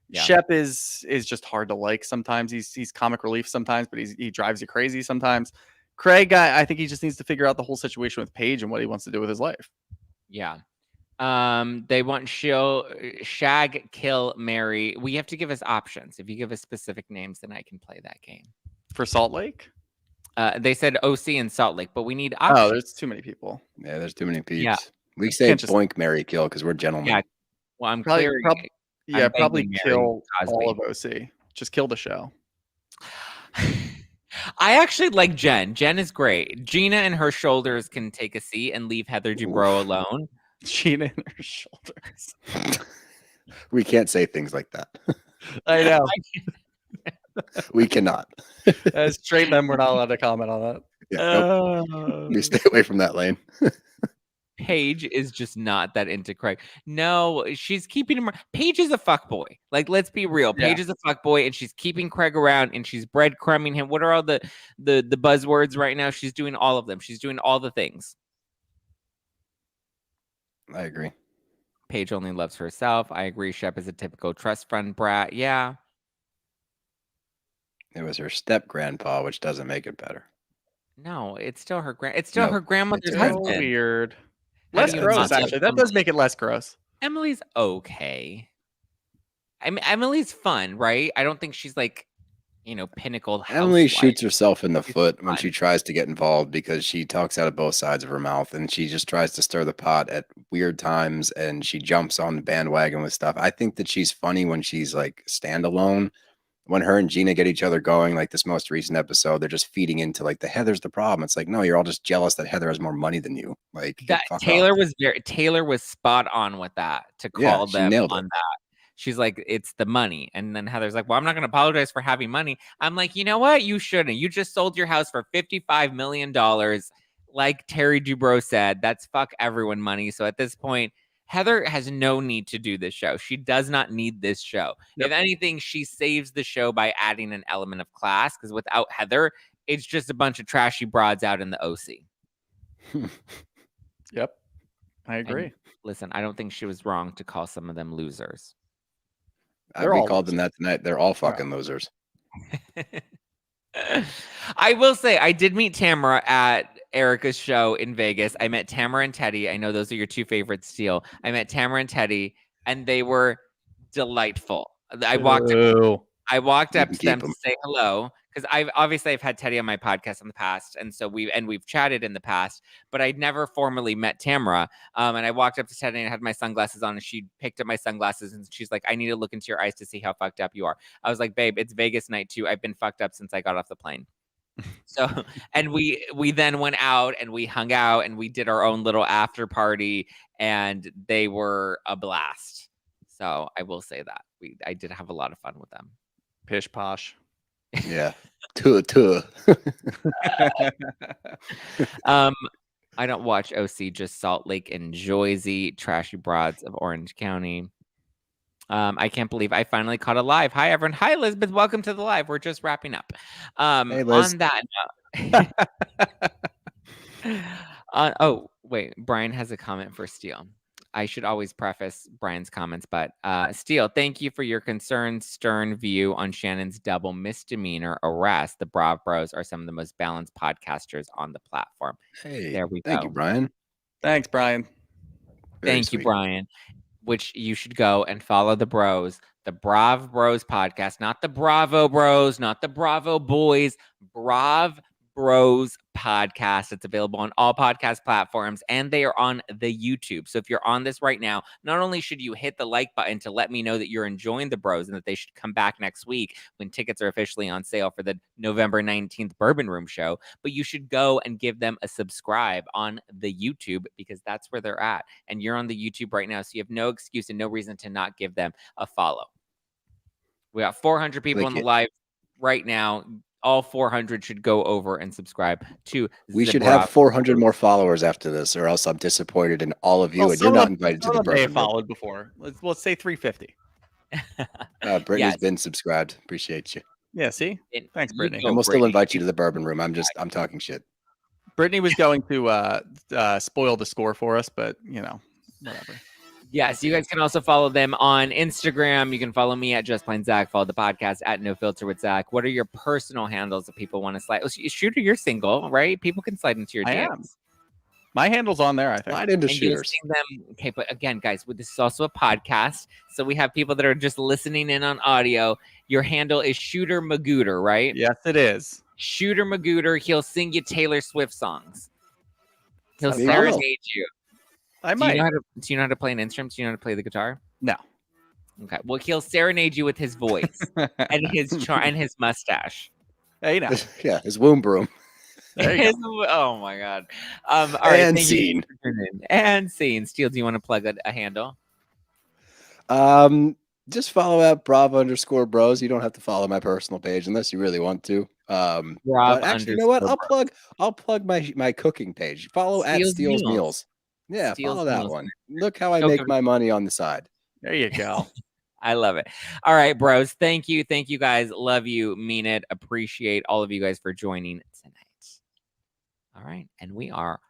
Yeah. Shep is just hard to like sometimes. He's comic relief sometimes, but he drives you crazy sometimes. Craig, I think he just needs to figure out the whole situation with Paige and what he wants to do with his life. Yeah. They want shag, kill, marry. We have to give us options. If you give us specific names, then I can play that game. For Salt Lake? They said OC and Salt Lake, but we need options. Oh, there's too many people. Yeah, there's too many peeps. Yeah. We say Can't just- boink, marry, kill because we're gentlemen. Yeah. Well, I'm Probably, clearing. yeah, I'm probably banging kill Mary all of Cosby. OC. Just kill the show. I actually like Jen. Jen is great. Gina and her shoulders can take a seat and leave Heather Dubrow alone. Gina in her shoulders. We can't say things like that. I know. We cannot. As straight men, we're not allowed to comment on that. Yeah, nope. You stay away from that lane. Paige is just not that into Craig. No, she's keeping him. Paige is a fuckboy. Like, let's be real. Paige is a fuckboy, and she's keeping Craig around, and she's breadcrumbing him. What are all the buzzwords right now? She's doing all of them. She's doing all the things. I agree. Paige only loves herself. I agree. Shep is a typical trust fund brat. Yeah. It was her step grandpa, which doesn't make it better. No, it's still her It's still No, her grandmother's it's So husband. weird. How Less do you gross, not love actually. That does make it less gross. Emily's okay. I mean, Emily's fun, right? I don't think she's like, pinnacle. Emily housewife. shoots herself in the She's foot when fun. she tries to get involved because she talks out of both sides of her mouth and she just tries to stir the pot at weird times and she jumps on the bandwagon with stuff. I think that she's funny when she's like standalone. When her and Gina get each other going, like this most recent episode, they're just feeding into like the Heather's the problem. It's like, no, you're all just jealous that Heather has more money than you. Like That Taylor was spot on with that to call she them nailed on it. that. She's like, it's the money. And then Heather's like, well, I'm not going to apologize for having money. I'm like, you know what? You shouldn't. You just sold your house for $55 million. Like Terry Dubrow said, that's fuck everyone money. So at this point, Heather has no need to do this show. She does not need this show. Yep. If anything, she saves the show by adding an element of class because without Heather, it's just a bunch of trashy broads out in the OC. Yep. I agree. And listen, I don't think she was wrong to call some of them losers. They're We all called them that tonight. They're all fucking losers. I will say, I did meet Tamra at Erica's show in Vegas. I met Tamra and Teddy. I know those are your two favorites, Steele. I met Tamra and Teddy, and they were delightful. I walked You up can to them keep 'em. to say hello because I've had Teddy on my podcast in the past, and so we've chatted in the past, but I'd never formally met Tamra. And I walked up to Teddy and I had my sunglasses on, and she picked up my sunglasses and she's like, "I need to look into your eyes to see how fucked up you are." I was like, "Babe, it's Vegas night too. I've been fucked up since I got off the plane." So, and we then went out and we hung out and we did our own little after party, and they were a blast. So I will say that I did have a lot of fun with them. Pish posh. Yeah. Tuh. I don't watch OC, just Salt Lake and Joyzy, Trashy Broads of Orange County. I can't believe I finally caught a live. Hi, everyone. Hi, Elizabeth. Welcome to the live. We're just wrapping up. Hey, Liz. On that note, oh, wait. Brian has a comment for Steele. I should always preface Brian's comments, but Steele, thank you for your concerned, stern view on Shannon's double misdemeanor arrest. The Brav Bros are some of the most balanced podcasters on the platform. Hey, there we go. Thank you, Brian. Thanks, Brian. Thank you, Brian. Which you should go and follow the bros, the Brav Bros podcast, not the Bravo Bros, not the Bravo Boys, Brav Bros podcast. It's available on all podcast platforms, and they are on the YouTube. So if you're on this right now, not only should you hit the like button to let me know that you're enjoying the bros and that they should come back next week when tickets are officially on sale for the November 19th Bourbon Room show, but you should go and give them a subscribe on the YouTube because that's where they're at. And you're on the YouTube right now, so you have no excuse and no reason to not give them a follow. We got 400 people on the live right now. All 400 should go over and subscribe to We should have 400 more followers after this, or else I'm disappointed in all of you, and you're not invited to the They Bourbon Room. followed before. Let's say 350. Brittany's been subscribed. Appreciate you. Yeah, see? Thanks, Brittany. And we'll still invite you to the Bourbon Room. I'm talking shit. Brittany was going to spoil the score for us, but whatever. Yes, you guys can also follow them on Instagram. You can follow me at Just Plain Zack. Follow the podcast at No Filter with Zack. What are your personal handles if people want to slide? Shooter, you're single, right? People can slide into your DMs. I am. My handle's on there, I think. Slide into Shooters. Okay, but again, guys, this is also a podcast, so we have people that are just listening in on audio. Your handle is Shooter Magooter, right? Yes, it is. Shooter Magooter. He'll sing you Taylor Swift songs. He'll serenade you. I might. Do you know how to play an instrument? Do you know how to play the guitar? No. Okay. Well, he'll serenade you with his voice and his and his mustache. Hey, now. Yeah, his womb broom. Oh my God. All right. And scene. And scene. Steele, do you want to plug a handle? Just follow at Brav_Bros. You don't have to follow my personal page unless you really want to. But actually, you know what? I'll plug my cooking page. Follow at Steele's Meals. Yeah, follow that one. Look how I make my money on the side. There you go. I love it. All right, bros. Thank you. Thank you, guys. Love you. Mean it. Appreciate all of you guys for joining tonight. All right. And we are